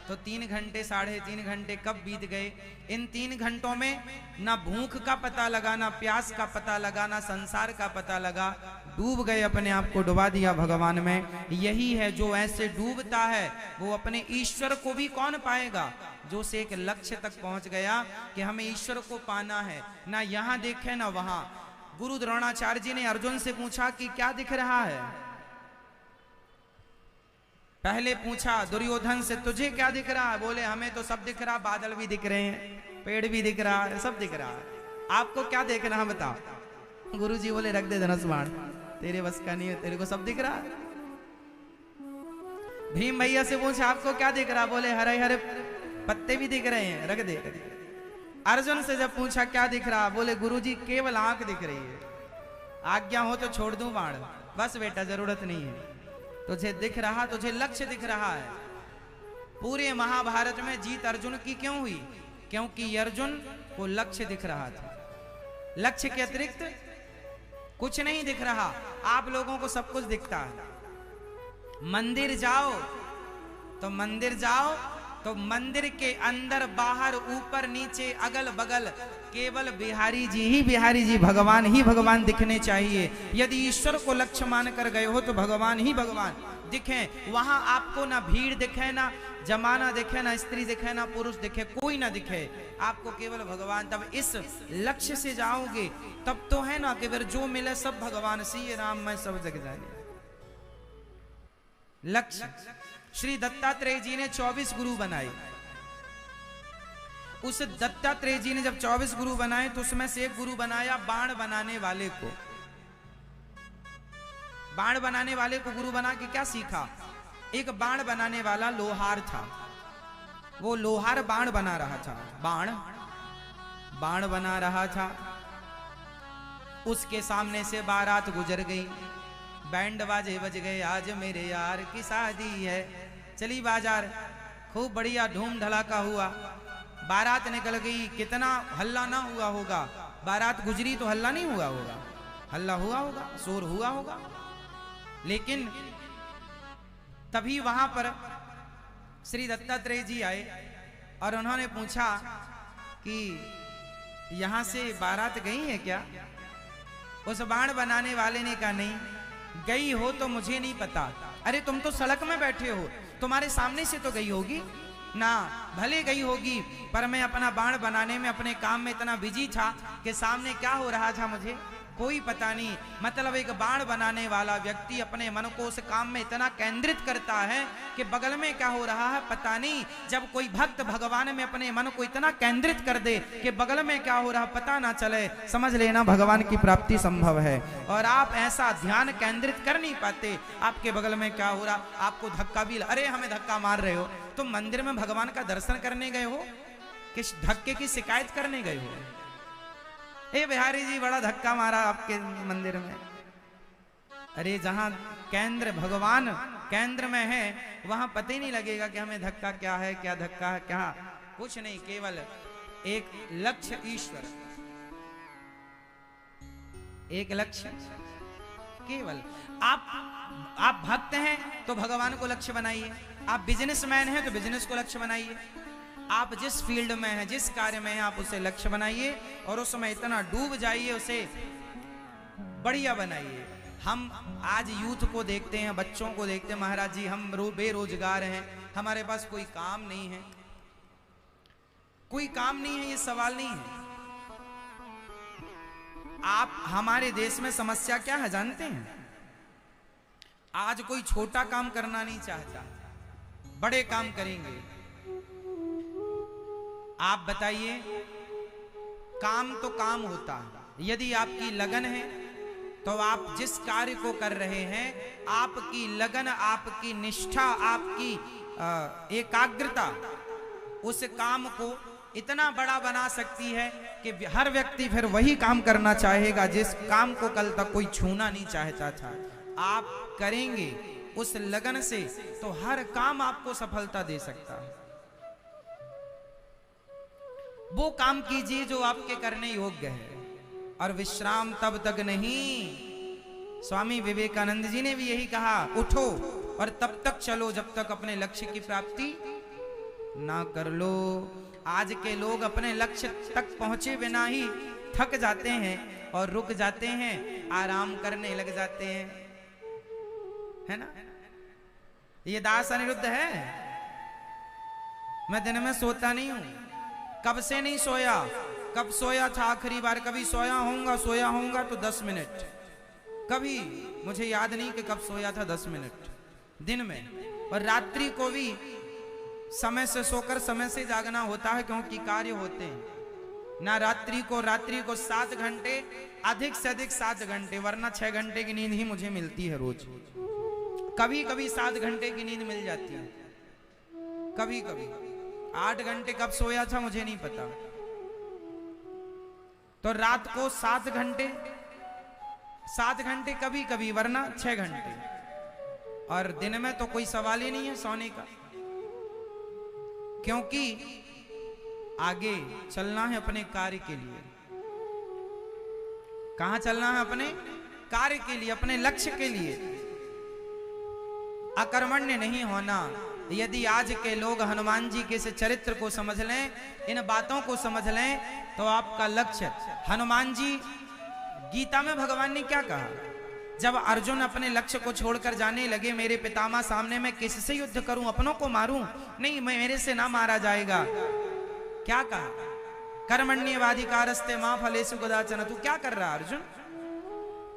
तो 3 घंटे 3.5 घंटे कब बीत गए। इन 3 घंटों में ना भूख का पता लगा, ना प्यास का पता लगा, ना संसार का पता लगा, डूब गए, अपने आप को डुबा दिया भगवान में। यही है, जो ऐसे डूबता है वो अपने ईश्वर को भी कौन पाएगा? जो से एक लक्ष्य तक पहुंच गया कि हमें ईश्वर को पाना है, ना यहाँ देखे ना वहां। गुरु द्रोणाचार्य जी ने अर्जुन से पूछा कि क्या दिख रहा है? पहले पूछा दुर्योधन से, तुझे क्या दिख रहा है? बोले हमें तो सब दिख रहा, बादल भी दिख रहे हैं, पेड़ भी दिख रहा है, सब दिख रहा है, आपको क्या देख रहा है बताओ? गुरु जी बोले रख दे धनुष बाण, तेरे बस का नहीं है, तेरे को सब दिख रहा है। भीम भैया से पूछा आपको क्या दिख रहा? बोले हरे हरे पत्ते भी दिख रहे हैं, रख दे। अर्जुन से जब पूछा क्या दिख रहा, बोले गुरुजी केवल आंख दिख रही है, आज्ञा हो तो छोड़ दूं बाण, बस बेटा जरूरत नहीं है। तुझे दिख रहा, तुझे लक्ष्य दिख रहा है। पूरे महाभारत में जीत अर्जुन की क्यों हुई? क्योंकि अर्जुन को लक्ष्य दिख रहा था। लक्ष्य के अतिरिक्त कुछ नहीं दिख रहा। आप लोगों को सब कुछ दिखता है। मंदिर जाओ तो मंदिर के अंदर बाहर ऊपर नीचे अगल बगल केवल बिहारी जी ही बिहारी जी, भगवान ही भगवान दिखने चाहिए। यदि ईश्वर को लक्ष्य मान कर गए हो तो भगवान ही भगवान दिखे। वहां आपको ना भीड़ दिखे, ना जमाना दिखे, ना स्त्री दिखे, ना पुरुष दिखे, कोई ना दिखे, आपको केवल भगवान। तब इस लक्ष्य से जाओगे तब तो है ना कि फिर जो मिले सब भगवान, सी राम मैं सब जग जाए। लक्ष्य श्री दत्तात्रेय जी ने 24 गुरु बनाए। उस दत्तात्रेय जी ने जब 24 गुरु बनाए तो उसमें से एक गुरु बनाया बाण बनाने वाले को। बाण बनाने वाले को गुरु बना के क्या सीखा? एक बाण बनाने वाला लोहार था, वो लोहार बाण बना रहा था, बाण बना रहा था। उसके सामने से बारात गुजर गई, बैंड बाजे बज गए, आज मेरे यार की शादी है, चली बाजार, खूब बढ़िया धूम धड़ाका हुआ, बारात निकल गई। कितना हल्ला ना हुआ होगा, बारात गुजरी तो हल्ला नहीं हुआ होगा, हल्ला हुआ होगा, शोर हुआ होगा। लेकिन तभी वहां पर श्री दत्तात्रेय जी आए और उन्होंने पूछा कि यहां से बारात गई है क्या? उस बाण बनाने वाले ने कहा नहीं, गई हो तो मुझे नहीं पता। अरे तुम तो सड़क में बैठे हो, तुम्हारे सामने से तो गई होगी, ना भले गई होगी, पर मैं अपना बाण बनाने में, अपने काम में इतना बिजी था कि सामने क्या हो रहा था मुझे कोई पता नहीं। मतलब एक बाण बनाने वाला व्यक्ति अपने मन को उस काम में इतना केंद्रित करता है कि बगल में क्या हो रहा है पता नहीं। जब कोई भक्त भगवान में अपने मन को इतना केंद्रित कर दे कि बगल में क्या हो रहा पता ना चले, समझ लेना भगवान की प्राप्ति संभव है। और आप ऐसा ध्यान केंद्रित कर नहीं पाते, आपके बगल में क्या हो रहा, आपको धक्का भी, अरे हमें धक्का मार रहे हो, तुम मंदिर में भगवान का दर्शन करने गए हो कि धक्के की शिकायत करने गए हो? ए बिहारी जी बड़ा धक्का मारा आपके मंदिर में। अरे जहां केंद्र भगवान केंद्र में है वहां पता ही नहीं लगेगा कि हमें धक्का क्या है, क्या धक्का है, क्या कुछ नहीं, केवल एक लक्ष्य ईश्वर, एक लक्ष्य केवल। आप भक्त हैं तो भगवान को लक्ष्य बनाइए, आप बिजनेसमैन हैं तो बिजनेस को लक्ष्य बनाइए, आप जिस फील्ड में हैं, जिस कार्य में हैं, आप उसे लक्ष्य बनाइए और उसमें इतना डूब जाइए, उसे बढ़िया बनाइए। हम आज यूथ को देखते हैं, बच्चों को देखते हैं, महाराज जी हम बेरोजगार हैं, हमारे पास कोई काम नहीं है, कोई काम नहीं है, ये सवाल नहीं है। आप हमारे देश में समस्या क्या है जानते हैं? आज कोई छोटा काम करना नहीं चाहता, बड़े काम करेंगे। आप बताइए, काम तो काम होता है, यदि आपकी लगन है तो आप जिस कार्य को कर रहे हैं, आपकी लगन, आपकी निष्ठा, आपकी एकाग्रता उस काम को इतना बड़ा बना सकती है कि हर व्यक्ति फिर वही काम करना चाहेगा जिस काम को कल तक कोई छूना नहीं चाहता था। आप करेंगे उस लगन से तो हर काम आपको सफलता दे सकता है। वो काम कीजिए जो आपके करने योग्य है, और विश्राम तब तक नहीं। स्वामी विवेकानंद जी ने भी यही कहा, उठो और तब तक चलो जब तक अपने लक्ष्य की प्राप्ति ना कर लो। आज के लोग अपने लक्ष्य तक पहुंचे बिना ही थक जाते हैं और रुक जाते हैं, आराम करने लग जाते हैं, है ना? ये दास अनिरुद्ध है। मैं दिन में सोता नहीं हूं, कब से नहीं सोया, कब सोया था आखिरी बार? कभी सोया होऊंगा तो 10 मिनट, कभी मुझे याद नहीं कि कब सोया था 10 मिनट दिन में। और रात्रि को भी समय से सोकर समय से जागना होता है, क्योंकि कार्य होते हैं ना। रात्रि को 7 घंटे, अधिक से अधिक 7 घंटे, वरना 6 घंटे की नींद ही मुझे मिलती है रोज। कभी कभी 7 घंटे की नींद मिल जाती है, कभी कभी 8 घंटे कब सोया था मुझे नहीं पता। तो रात को 7 घंटे कभी कभी, वरना 6 घंटे। और दिन में तो कोई सवाल ही नहीं है सोने का, क्योंकि आगे चलना है अपने कार्य के लिए। कहां चलना है? अपने कार्य के लिए, अपने लक्ष्य के लिए। अकर्मण्य नहीं होना। यदि आज के लोग हनुमान जी के इस चरित्र को समझ लें, इन बातों को समझ लें, तो आपका लक्ष्य। हनुमान जी, गीता में भगवान ने क्या कहा? जब अर्जुन अपने लक्ष्य को छोड़कर जाने लगे, मेरे पितामह सामने मैं किससे युद्ध करूं, अपनों को मारूं? नहीं, मैं मेरे से ना मारा जाएगा। क्या कहा? कर्मण्येवाधिकारस्ते मा फलेषु कदाचन। तू क्या कर रहा अर्जुन?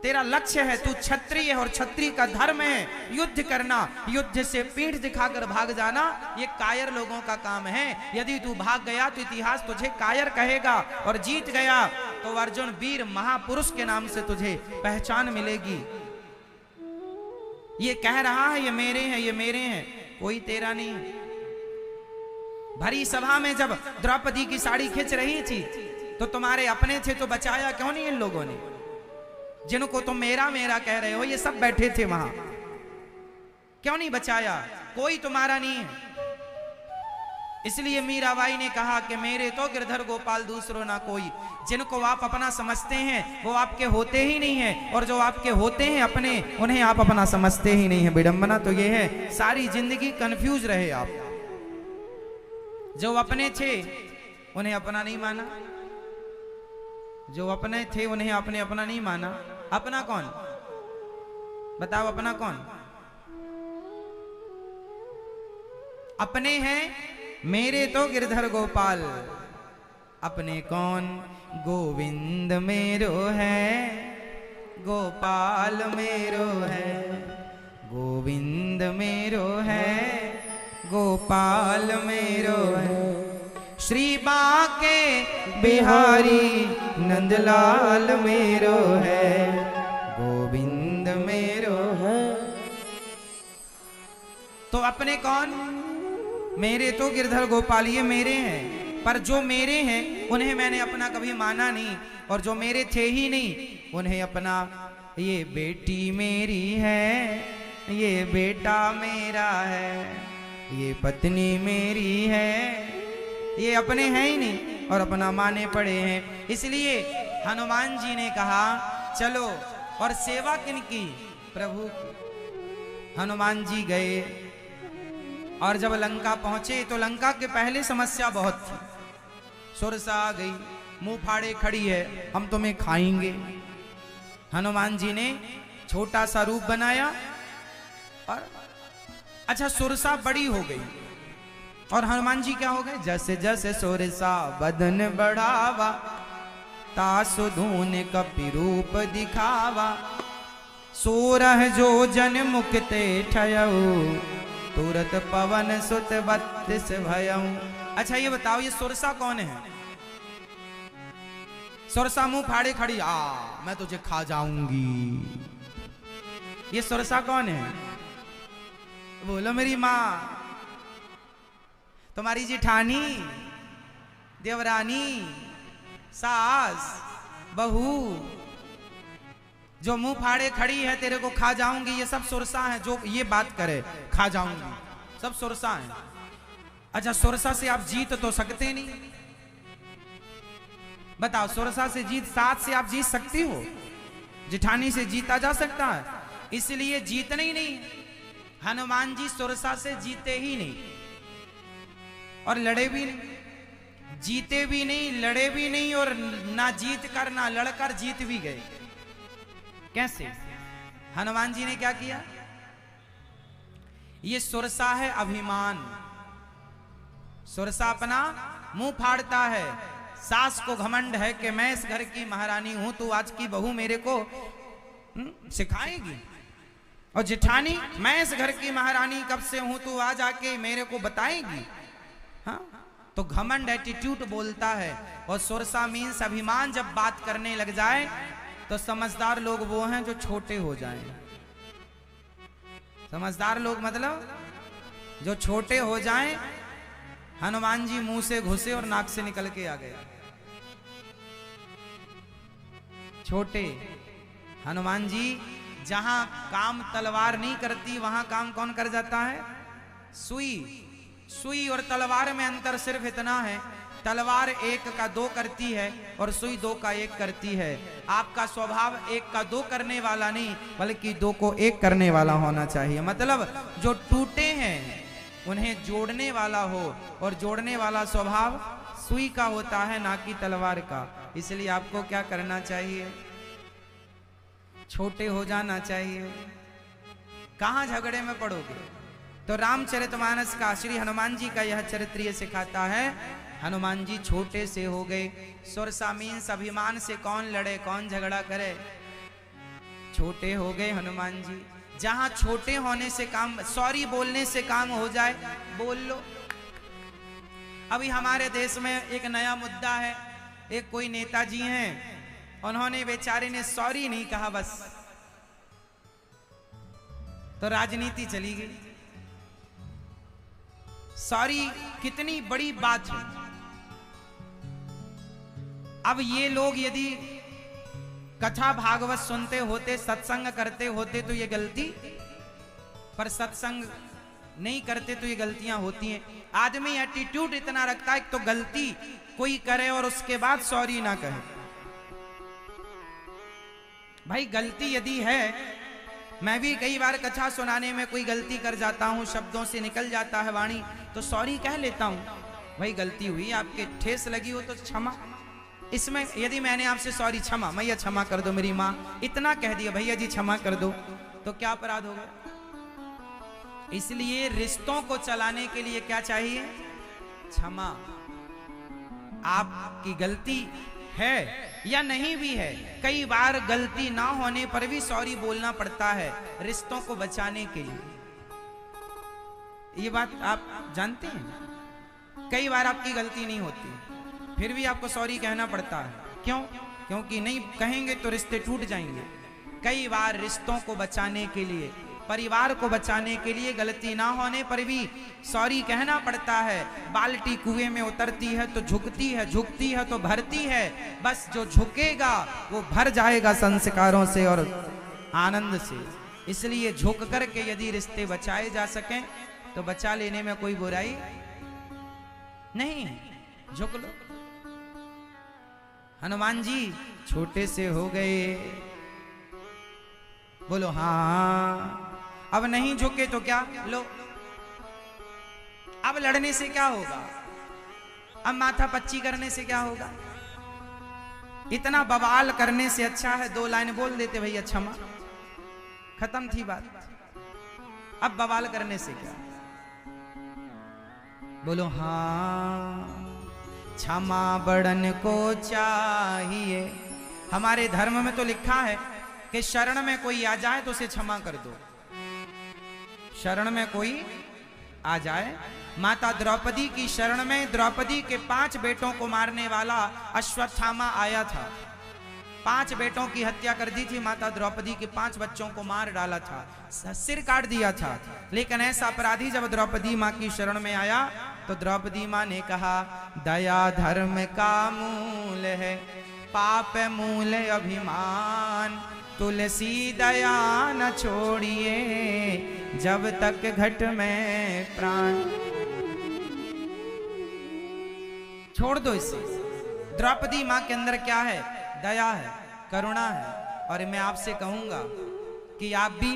तेरा लक्ष्य है, तू क्षत्रिय है और क्षत्रिय का धर्म है युद्ध करना। युद्ध से पीठ दिखाकर भाग जाना ये कायर लोगों का काम है। यदि तू भाग गया तो इतिहास तुझे कायर कहेगा, और जीत गया तो अर्जुन वीर महापुरुष के नाम से तुझे पहचान मिलेगी। ये कह रहा है ये मेरे हैं, ये मेरे हैं, कोई तेरा नहीं है। भरी सभा में जब द्रौपदी की साड़ी खींच रही थी तो तुम्हारे अपने थे, तो बचाया क्यों नहीं इन लोगों ने? जिनको तुम मेरा मेरा कह रहे हो, ये सब बैठे थे वहां, क्यों नहीं बचाया? कोई तुम्हारा नहीं है। इसलिए मीराबाई ने कहा कि मेरे तो गिरधर गोपाल दूसरो ना कोई। जिनको आप अपना समझते हैं वो आपके होते ही नहीं है, और जो आपके होते हैं अपने, उन्हें आप अपना समझते ही नहीं है। विडंबना तो ये है, सारी जिंदगी कंफ्यूज रहे आप। जो अपने थे उन्हें अपना नहीं माना, जो अपने थे उन्हें आपने अपना नहीं माना। अपना कौन? बताओ, अपना कौन? अपने हैं मेरे तो गिरधर गोपाल, अपने कौन गोविंद मेरो है, गोपाल मेरो है, गोविंद मेरो है, गोपाल मेरो है। श्री बांके बिहारी नंदलाल मेरो है, गोविंद मेरो है। तो अपने कौन? मेरे तो गिरधर गोपाल, ये मेरे हैं, पर जो मेरे हैं उन्हें मैंने अपना कभी माना नहीं, और जो मेरे थे ही नहीं उन्हें अपना। ये बेटी मेरी है, ये बेटा मेरा है, ये पत्नी मेरी है, ये अपने हैं ही नहीं और अपना माने पड़े हैं। इसलिए हनुमान जी ने कहा चलो, और सेवा किन की? प्रभु की। हनुमान जी गए और जब लंका पहुंचे तो लंका के पहले समस्या बहुत थी। सुरसा आ गई, मुंह फाड़े खड़ी है, हम तुम्हें खाएंगे। हनुमान जी ने छोटा सा रूप बनाया और अच्छा सुरसा बड़ी हो गई और हनुमान जी क्या हो गए? जैसे जैसे सुरसा बदन बढ़ावा, तासु धून कपि रूप दिखावा, 16 जो जन मुक्ते ठयऊ, तुरत पवन सुत 32 भयऊ। अच्छा ये बताओ, ये सुरसा कौन है? सुरसा मुंह फाड़े खड़ी, मैं तुझे खा जाऊंगी। ये सुरसा कौन है? बोलो मेरी माँ, तुम्हारी जेठानी, देवरानी, सास, बहू, जो मुंह फाड़े खड़ी है तेरे को खा जाऊंगी, ये सब सुरसा है जो ये बात करे खा जाऊंगी, सब सुरसा है। अच्छा सुरसा से आप जीत तो सकते नहीं, बताओ सुरसा से जीत, सास से आप जीत सकती हो? जेठानी से जीता जा सकता है? इसलिए जीतने ही नहीं। हनुमान जी सुरसा से जीते ही नहीं और लड़े भी नहीं, जीते भी नहीं, लड़े भी नहीं, और ना जीत कर ना लड़कर जीत भी गए। कैसे? हनुमान जी ने क्या किया? ये सुरसा है अभिमान। सुरसा अपना मुंह फाड़ता है, सास को घमंड है कि मैं इस घर की महारानी हूं, तू आज की बहू मेरे को सिखाएगी। और जेठानी, मैं इस घर की महारानी कब से हूं, तू आज आके मेरे को बताएगी। हाँ, तो घमंड एटीट्यूड बोलता है। और सुरसा मीन्स अभिमान। जब बात करने लग जाए तो समझदार लोग वो हैं जो छोटे हो जाएं। समझदार लोग मतलब जो छोटे हो जाएं। हनुमान जी मुंह से घुसे और नाक से निकल के आ गए। छोटे हनुमान जी, जहां काम तलवार नहीं करती वहां काम कौन कर जाता है? सुई। सुई और तलवार में अंतर सिर्फ इतना है, तलवार 1 का 2 करती है और सुई 2 का 1 करती है। आपका स्वभाव 1 का 2 करने वाला नहीं, बल्कि 2 को 1 करने वाला होना चाहिए। मतलब जो टूटे हैं उन्हें जोड़ने वाला हो, और जोड़ने वाला स्वभाव सुई का होता है, ना कि तलवार का। इसलिए आपको क्या करना चाहिए? छोटे हो जाना चाहिए। कहां झगड़े में पड़ोगे? तो रामचरितमानस का, श्री हनुमान जी का यह चरित्र ये सिखाता है। हनुमान जी छोटे से हो गए। सुरसा मीन्स अभिमान से कौन लड़े, कौन झगड़ा करे? छोटे हो गए हनुमान जी। जहां छोटे होने से काम, सॉरी बोलने से काम हो जाए, बोल लो। अभी हमारे देश में एक नया मुद्दा है। एक कोई नेताजी हैं, उन्होंने बेचारे ने सॉरी नहीं कहा, बस तो राजनीति चली गई। सॉरी कितनी बड़ी बात है। अब ये लोग यदि कथा भागवत सुनते होते, सत्संग करते होते तो ये गलती, पर सत्संग नहीं करते तो ये गलतियां होती हैं। आदमी एटीट्यूड इतना रखता है, तो गलती कोई करे और उसके बाद सॉरी ना कहे। भाई गलती यदि है, मैं भी कई बार कथा सुनाने में कोई गलती कर जाता हूं, शब्दों से निकल जाता है वाणी, तो सॉरी कह लेता हूं। भाई गलती हुई, आपके ठेस लगी हो तो क्षमा। इसमें यदि मैंने आपसे सॉरी, क्षमा मैया क्षमा कर दो, मेरी माँ, इतना कह दिया भैया जी क्षमा कर दो, तो क्या अपराध हो गया? इसलिए रिश्तों को चलाने के लिए क्या चाहिए? क्षमा आपकी गलती है या नहीं भी है। कई बार गलती ना होने पर भी सॉरी बोलना पड़ता है रिश्तों को बचाने के लिए। ये बात आप जानते हैं। कई बार आपकी गलती नहीं होती फिर भी आपको सॉरी कहना पड़ता है। क्यों? क्योंकि नहीं कहेंगे तो रिश्ते टूट जाएंगे। कई बार रिश्तों को बचाने के लिए, परिवार को बचाने के लिए गलती ना होने पर भी सॉरी कहना पड़ता है। बाल्टी कुएं में उतरती है तो झुकती है, झुकती है तो भरती है। बस जो झुकेगा वो भर जाएगा संस्कारों से और आनंद से। इसलिए झुक करके यदि रिश्ते बचाए जा सकें तो बचा लेने में कोई बुराई नहीं। झुक लो। हनुमान जी छोटे से हो गए। बोलो हाँ। अब नहीं झुके तो क्या? लो, अब लड़ने से क्या होगा? अब माथा पच्ची करने से क्या होगा? इतना बवाल करने से अच्छा है 2 लाइन बोल देते भैया क्षमा, खत्म थी बात। अब बवाल करने से क्या? बोलो हाँ। क्षमा बड़न को चाहिए। हमारे धर्म में तो लिखा है कि शरण में कोई आ जाए तो उसे क्षमा कर दो। शरण में कोई आ जाए। माता द्रौपदी की शरण में द्रौपदी के 5 बेटों को मारने वाला अश्वत्थामा आया था। 5 बेटों की हत्या कर दी थी माता द्रौपदी के। 5 बच्चों को मार डाला था, सिर काट दिया था। लेकिन ऐसा अपराधी जब द्रौपदी माँ की शरण में आया तो द्रौपदी माँ ने कहा दया धर्म का मूल है, पाप मूल अभिमान। तुलसी दया न छोड़िए जब तक घट में प्राण। छोड़ दो इसे। द्रौपदी माँ के अंदर क्या है? दया है, करुणा है। और मैं आपसे कहूंगा कि आप भी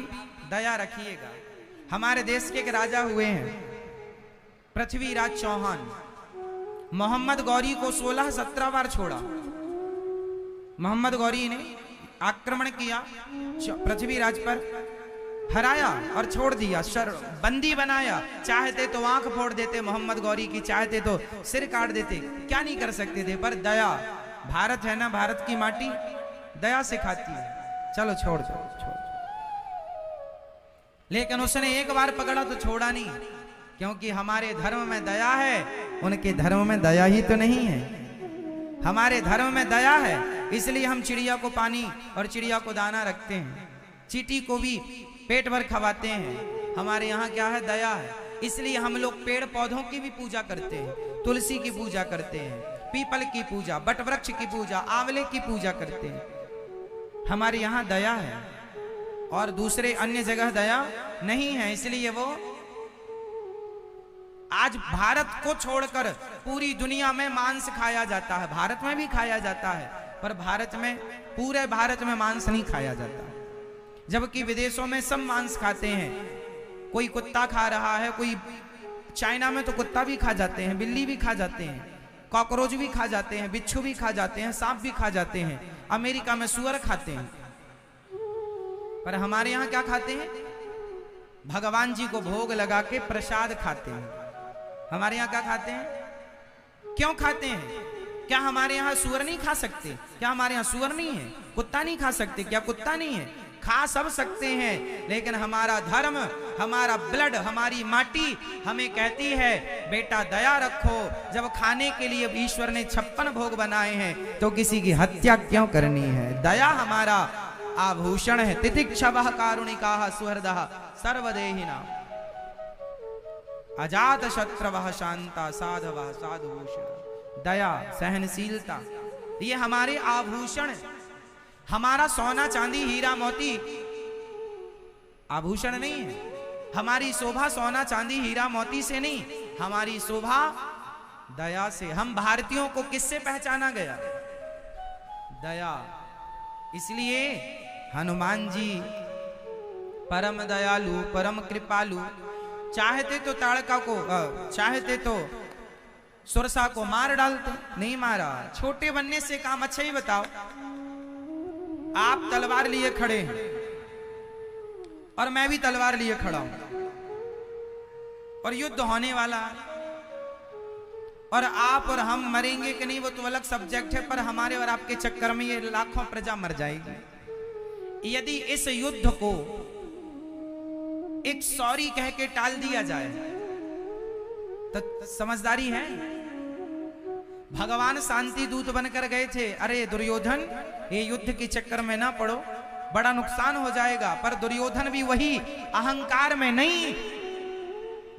दया रखिएगा। हमारे देश के एक राजा हुए हैं पृथ्वीराज चौहान। मोहम्मद गौरी को 16-17 बार छोड़ा। मोहम्मद गौरी ने आक्रमण किया, पृथ्वीराज पर हराया और छोड़ दिया, बंदी बनाया। चाहते तो आंख फोड़ देते मोहम्मद गौरी की, चाहते तो सिर काट देते, क्या नहीं कर सकते थे। पर दया, भारत है ना, भारत की माटी दया सिखाती है। चलो छोड़ दो, छोड़। लेकिन उसने एक बार पकड़ा तो छोड़ा नहीं, क्योंकि हमारे धर्म में दया है, उनके धर्म में दया ही तो नहीं है। हमारे धर्म में दया है, इसलिए हम चिड़िया को पानी और चिड़िया को दाना रखते हैं, चींटी को भी पेट भर खवाते हैं। हमारे यहाँ क्या है? दया है। इसलिए हम लोग पेड़ पौधों की भी पूजा करते हैं, तुलसी की पूजा करते हैं, पीपल की पूजा, बट वृक्ष की पूजा, आंवले की पूजा करते हैं। हमारे यहाँ दया है और दूसरे अन्य जगह दया नहीं है। इसलिए वो आज भारत को छोड़कर पूरी दुनिया में मांस खाया जाता है। भारत में भी खाया जाता है, पर भारत में, पूरे भारत में मांस नहीं खाया जाता, जबकि विदेशों में सब मांस खाते हैं। कोई कुत्ता खा रहा है, कोई चाइना में तो कुत्ता भी खा जाते हैं, बिल्ली भी खा जाते हैं, कॉकरोच भी खा जाते हैं, बिच्छू भी खा जाते हैं, सांप भी खा जाते हैं। अमेरिका में सुअर खाते हैं। पर हमारे यहाँ क्या खाते हैं? भगवान जी को भोग लगा के प्रसाद खाते हैं। हमारे यहाँ क्या खाते हैं? क्यों खाते हैं? क्या हमारे यहाँ सुअर नहीं खा सकते? क्या हमारे यहाँ सुअर नहीं है? कुत्ता नहीं खा सकते? क्या कुत्ता नहीं है? खा सब सकते हैं, लेकिन हमारा धर्म, हमारा ब्लड, हमारी माटी हमें कहती है बेटा दया रखो। जब खाने के लिए ईश्वर ने 56 भोग बनाए हैं तो किसी की हत्या क्यों करनी है? दया हमारा आभूषण है। तितिक्षवः कारुणिकाः सुहृदः सर्वदेहिनां अजात शत्रवः शांता साधवः साधुभूषण। दया, सहनशीलता, ये हमारे आभूषण है। हमारा सोना चांदी हीरा मोती आभूषण नहीं है। हमारी शोभा सोना चांदी हीरा मोती से नहीं, हमारी शोभा दया से। हम भारतीयों को किससे पहचाना गया? दया। इसलिए हनुमान जी परम दयालु, परम कृपालु। चाहते तो ताड़का को, चाहते तो सुरसा को मार डालते, नहीं मारा। छोटे बनने से काम। अच्छा ही बताओ, आप तलवार लिए खड़े हैं और मैं भी तलवार लिए खड़ा हूं और युद्ध होने वाला, और आप और हम मरेंगे कि नहीं वो तो अलग सब्जेक्ट है, पर हमारे और आपके चक्कर में ये लाखों प्रजा मर जाएगी। यदि इस युद्ध को एक सॉरी कह के टाल दिया जाए तो समझदारी है। भगवान शांति दूत बनकर गए थे, अरे दुर्योधन ये युद्ध के चक्कर में ना पड़ो, बड़ा नुकसान हो जाएगा। पर दुर्योधन भी वही अहंकार में, नहीं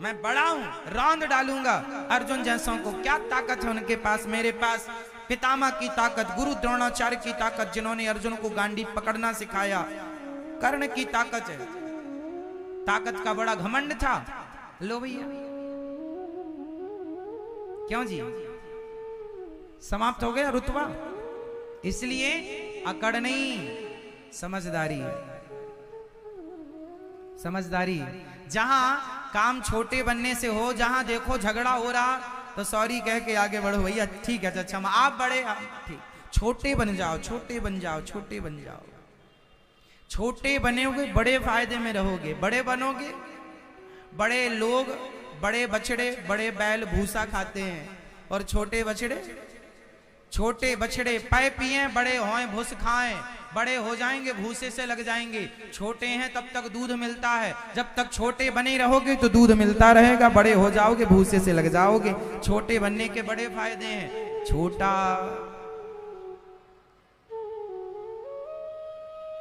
मैं बड़ा हूं, रौंद डालूंगा अर्जुन जैसों को। क्या ताकत है उनके पास, मेरे पास पितामह की ताकत, गुरु द्रोणाचार्य की ताकत, जिन्होंने अर्जुन को गांडी पकड़ना सिखाया, कर्ण की ताकत है। ताकत का बड़ा घमंड था। लो भैया, क्यों जी, समाप्त हो गया रुतबा। इसलिए अकड़ नहीं, समझदारी, समझदारी। जहां काम छोटे बनने से हो, जहां देखो झगड़ा हो रहा तो सॉरी कह के आगे बढ़ो, भैया ठीक है, अच्छा आप बड़े, ठीक, छोटे बन जाओ, छोटे बन जाओ, छोटे बन जाओ। छोटे बनेगे बड़े फायदे में रहोगे, बड़े बनोगे, बड़े लोग, बड़े बछड़े, बड़े बैल भूसा खाते हैं, और छोटे बछड़े पै पिए, बड़े होएं भूस खाएं, बड़े हो जाएंगे भूसे से लग जाएंगे। छोटे हैं तब तक दूध मिलता है, जब तक छोटे बने रहोगे तो दूध मिलता रहेगा, बड़े हो जाओगे भूसे से लग जाओगे। छोटे बनने के बड़े फायदे हैं। छोटा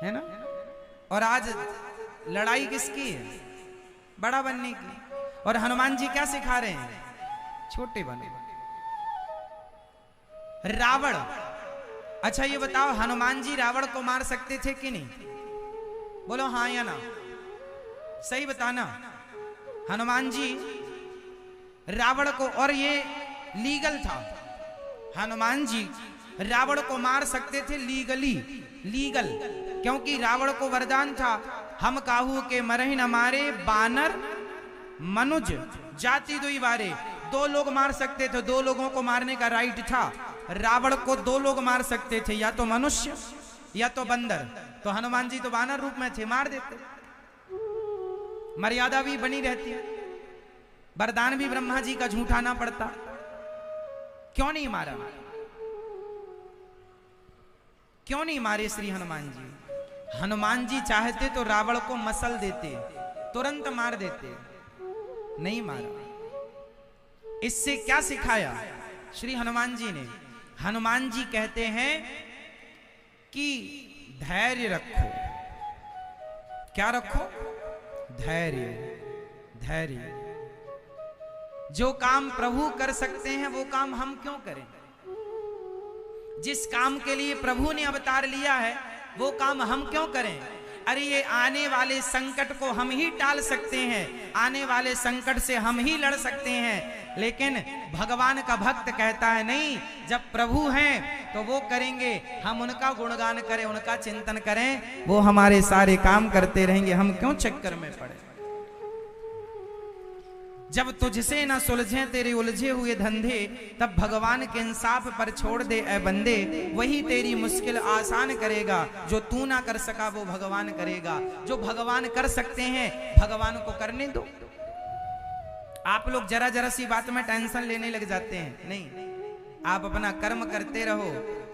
है ना। और आज लड़ाई किसकी है, बड़ा बनने की। और हनुमान जी क्या सिखा रहे हैं, छोटे बने। रावण, अच्छा ये बताओ हनुमान जी रावण को मार सकते थे कि नहीं, बोलो हाँ या ना, सही बताना। हनुमान जी रावण को, और ये लीगल था, हनुमान जी रावण को मार सकते थे लीगली, लीगल, क्योंकि रावण को वरदान था, हम काहू के मरहि न मारे, बानर मनुज जाति दुई बारे। दो लोग मार सकते थे, दो लोगों को मारने का राइट था। रावण को दो लोग मार सकते थे, या तो मनुष्य या तो बंदर। तो हनुमान जी तो बानर रूप में थे, मार देते, मर्यादा भी बनी रहती, वरदान भी ब्रह्मा जी का झूठा ना पड़ता। क्यों नहीं मारा, क्यों नहीं मारे श्री हनुमान जी। हनुमान जी चाहते तो रावण को मसल देते, तुरंत मार देते, नहीं मारा। इससे क्या सिखाया श्री हनुमान जी ने। हनुमान जी कहते हैं कि धैर्य रखो, क्या रखो, धैर्य, धैर्य। जो काम प्रभु कर सकते हैं वो काम हम क्यों करें। जिस काम के लिए प्रभु ने अवतार लिया है वो काम हम क्यों करें। अरे ये आने वाले संकट को हम ही टाल सकते हैं, आने वाले संकट से हम ही लड़ सकते हैं। लेकिन भगवान का भक्त कहता है नहीं, जब प्रभु हैं तो वो करेंगे, हम उनका गुणगान करें, उनका चिंतन करें, वो हमारे सारे काम करते रहेंगे, हम क्यों चक्कर में पड़े। जब तुझसे ना सुलझे तेरे उलझे हुए धंधे, तब भगवान के इंसाफ पर छोड़ दे ए बंदे, वही तेरी मुश्किल आसान करेगा। जो तू ना कर सका वो भगवान करेगा। जो भगवान कर सकते हैं भगवान को करने दो। आप लोग जरा जरा सी बात में टेंशन लेने लग जाते हैं, नहीं, आप अपना कर्म करते रहो,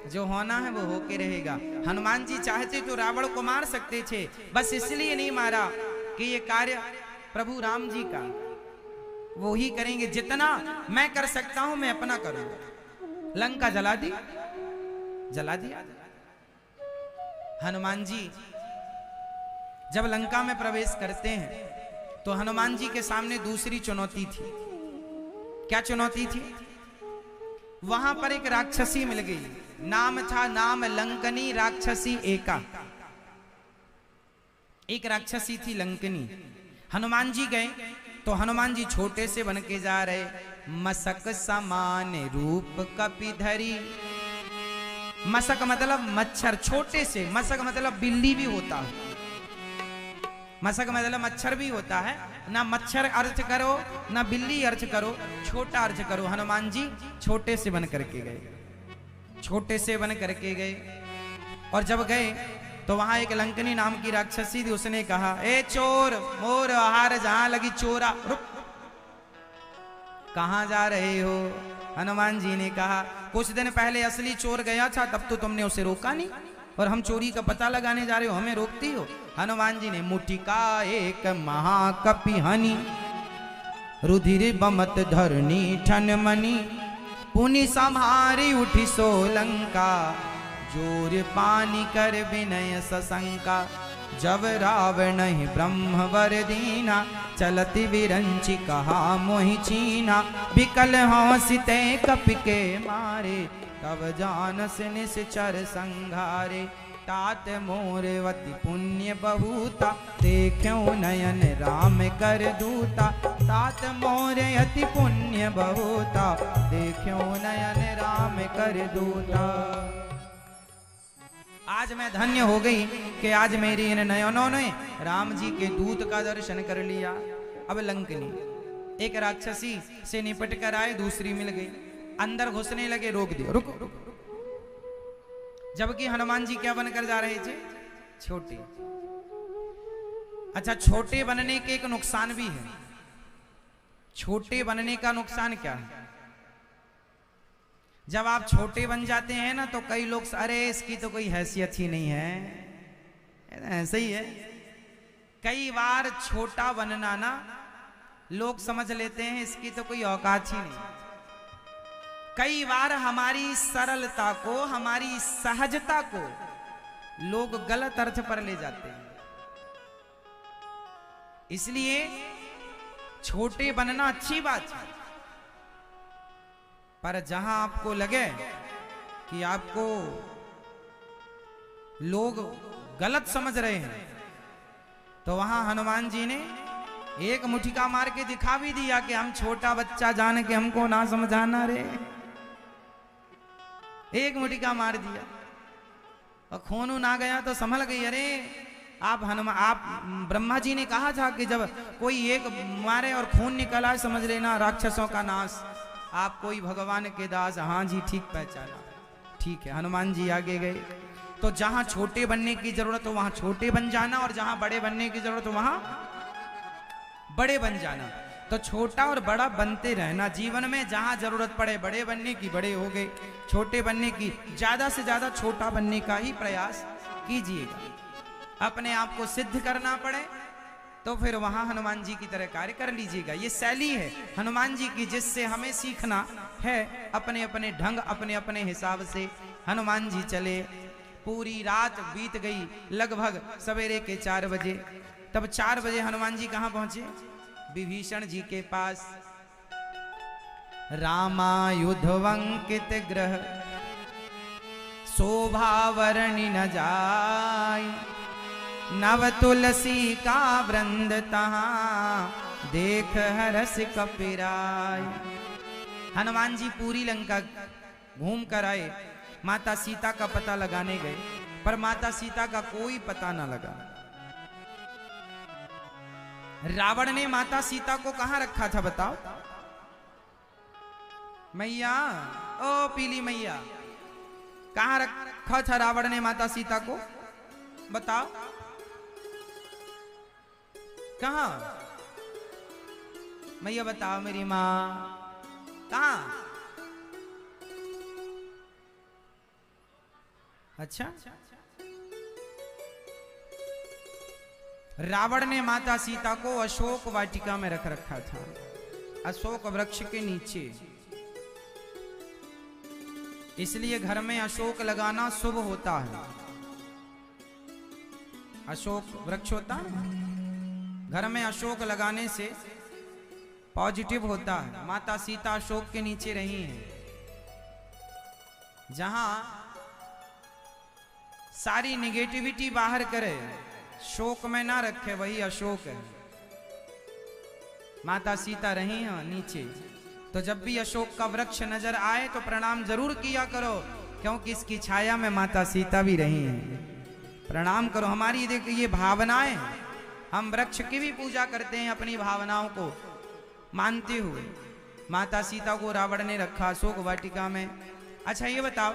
जो होना है वो होके रहेगा। हनुमान जी चाहते तो रावण को मार सकते थे, बस इसलिए नहीं मारा कि ये कार्य प्रभु राम जी का, वो ही करेंगे। जितना मैं कर सकता हूं मैं अपना करूंगा। लंका जला दी, जला दिया। हनुमान जी जब लंका में प्रवेश करते हैं तो हनुमान जी के सामने दूसरी चुनौती थी। क्या चुनौती थी। वहां पर एक राक्षसी मिल गई, नाम था नाम लंकनी राक्षसी एका। एक राक्षसी थी लंकनी। हनुमान जी गए तो हनुमान जी छोटे से बन के जा रहे, मसक समान रूप कपिधरी। मसक मतलब मच्छर, छोटे से, मसक मतलब बिल्ली भी होता है, मसक मतलब मच्छर भी होता है ना। मच्छर अर्थ करो ना बिल्ली अर्थ करो, छोटा अर्थ करो। हनुमान जी छोटे से बन करके गए, छोटे से बन करके गए। और जब गए तो वहां एक लंकनी नाम की राक्षसी थी, उसने कहा, ए चोर मोर आहार जहां लगी चोरा, रुक। कहाँ जा रहे हो? हनुमान जी ने कहा कुछ दिन पहले असली चोर गया था, तब तो तुमने उसे रोका नहीं, और हम चोरी का पता लगाने जा रहे हो, हमें रोकती हो? हनुमान जी ने मुठिका एक महाकपि हनि, रुधिर बमत धरनी ठन मनी, पुनि संहारी उठी सोलंका, जोर पानी कर विनय सशंका, जब रावण ही ब्रह्म वर दीना, चलति विरंचि कहा मोहि चीना, बिकल हंसिते कपि के मारे, तब जानस निश्चर संघारे, तात मोरवती पुण्य बहुता, देखो नयन राम कर दूता, तात मोरयति पुण्य बहुता, देखो नयन राम कर दूता। आज मैं धन्य हो गई कि आज मेरी इन नयनों ने राम जी के दूत का दर्शन कर लिया। अब लंकनी एक राक्षसी से निपट कर आए, दूसरी मिल गई, अंदर घुसने लगे, रोक दिया, रुक रुक। जबकि हनुमान जी क्या बनकर जा रहे थे? छोटे। अच्छा, छोटे बनने के एक नुकसान भी है। छोटे बनने का नुकसान क्या है? जब आप छोटे बन जाते हैं ना, तो कई लोग अरे इसकी तो कोई हैसियत ही नहीं है, ऐसे ही है। कई बार छोटा बनना ना लोग समझ लेते हैं इसकी तो कोई औकात ही नहीं। कई बार हमारी सरलता को, हमारी सहजता को लोग गलत अर्थ पर ले जाते हैं। इसलिए छोटे बनना अच्छी बात है, पर जहां आपको लगे कि आपको लोग गलत समझ रहे हैं, तो वहां हनुमान जी ने एक मुठिका मार के दिखा भी दिया कि हम छोटा बच्चा जान के हमको ना समझाना रे। एक मुठिका मार दिया और खून ना गया तो संभल गई। अरे आप ब्रह्मा जी ने कहा था कि जब कोई एक मारे और खून निकला, समझ लेना राक्षसों का नाश। आप कोई भगवान के दास? हाँ जी, ठीक पहचाना। ठीक है, हनुमान जी आगे गए। तो जहां छोटे बनने की जरूरत हो वहां छोटे बन जाना, और जहां बड़े बनने की जरूरत हो वहां बड़े बन जाना। तो छोटा और बड़ा बनते रहना जीवन में। जहां जरूरत पड़े बड़े बनने की, बड़े हो गए। छोटे बनने की, ज्यादा से ज्यादा छोटा बनने का ही प्रयास कीजिएगा। अपने आप को सिद्ध करना पड़े तो फिर वहां हनुमान जी की तरह कार्य कर लीजिएगा। ये शैली है हनुमान जी की, जिससे हमें सीखना है। अपने अपने ढंग, अपने अपने हिसाब से हनुमान जी चले। पूरी रात बीत गई, लगभग सवेरे के 4 बजे। तब 4 बजे हनुमान जी कहां पहुंचे? विभीषण जी के पास। रामायुधवंकित ग्रह, शोभा वर्णि न जाय, नव तुलसी का वृंद तहां, देख हरस कपिराय। हनुमान जी पूरी लंका घूम कर आए, माता सीता का पता लगाने गए, पर माता सीता का कोई पता ना लगा। रावण ने माता सीता को कहां रखा था बताओ? मैया, ओ पीली मैया, कहां रखा था रावण ने माता सीता को? बताओ कहां? मैया बताओ, मेरी मां कहां? अच्छा, रावण ने माता सीता को अशोक वाटिका में रख रखा था, अशोक वृक्ष के नीचे। इसलिए घर में अशोक लगाना शुभ होता है। अशोक वृक्ष होता है, घर में अशोक लगाने से पॉजिटिव होता है। माता सीता अशोक के नीचे रही हैं, जहां सारी निगेटिविटी बाहर करे, शोक में ना रखे, वही अशोक है। माता सीता रही हैं नीचे। तो जब भी अशोक का वृक्ष नजर आए तो प्रणाम जरूर किया करो, क्योंकि इसकी छाया में माता सीता भी रही हैं। प्रणाम करो। हमारी देखिए ये भावनाएं, हम वृक्ष की भी पूजा करते हैं अपनी भावनाओं को मानते हुए। माता सीता को रावण ने रखा अशोक वाटिका में। अच्छा ये बताओ,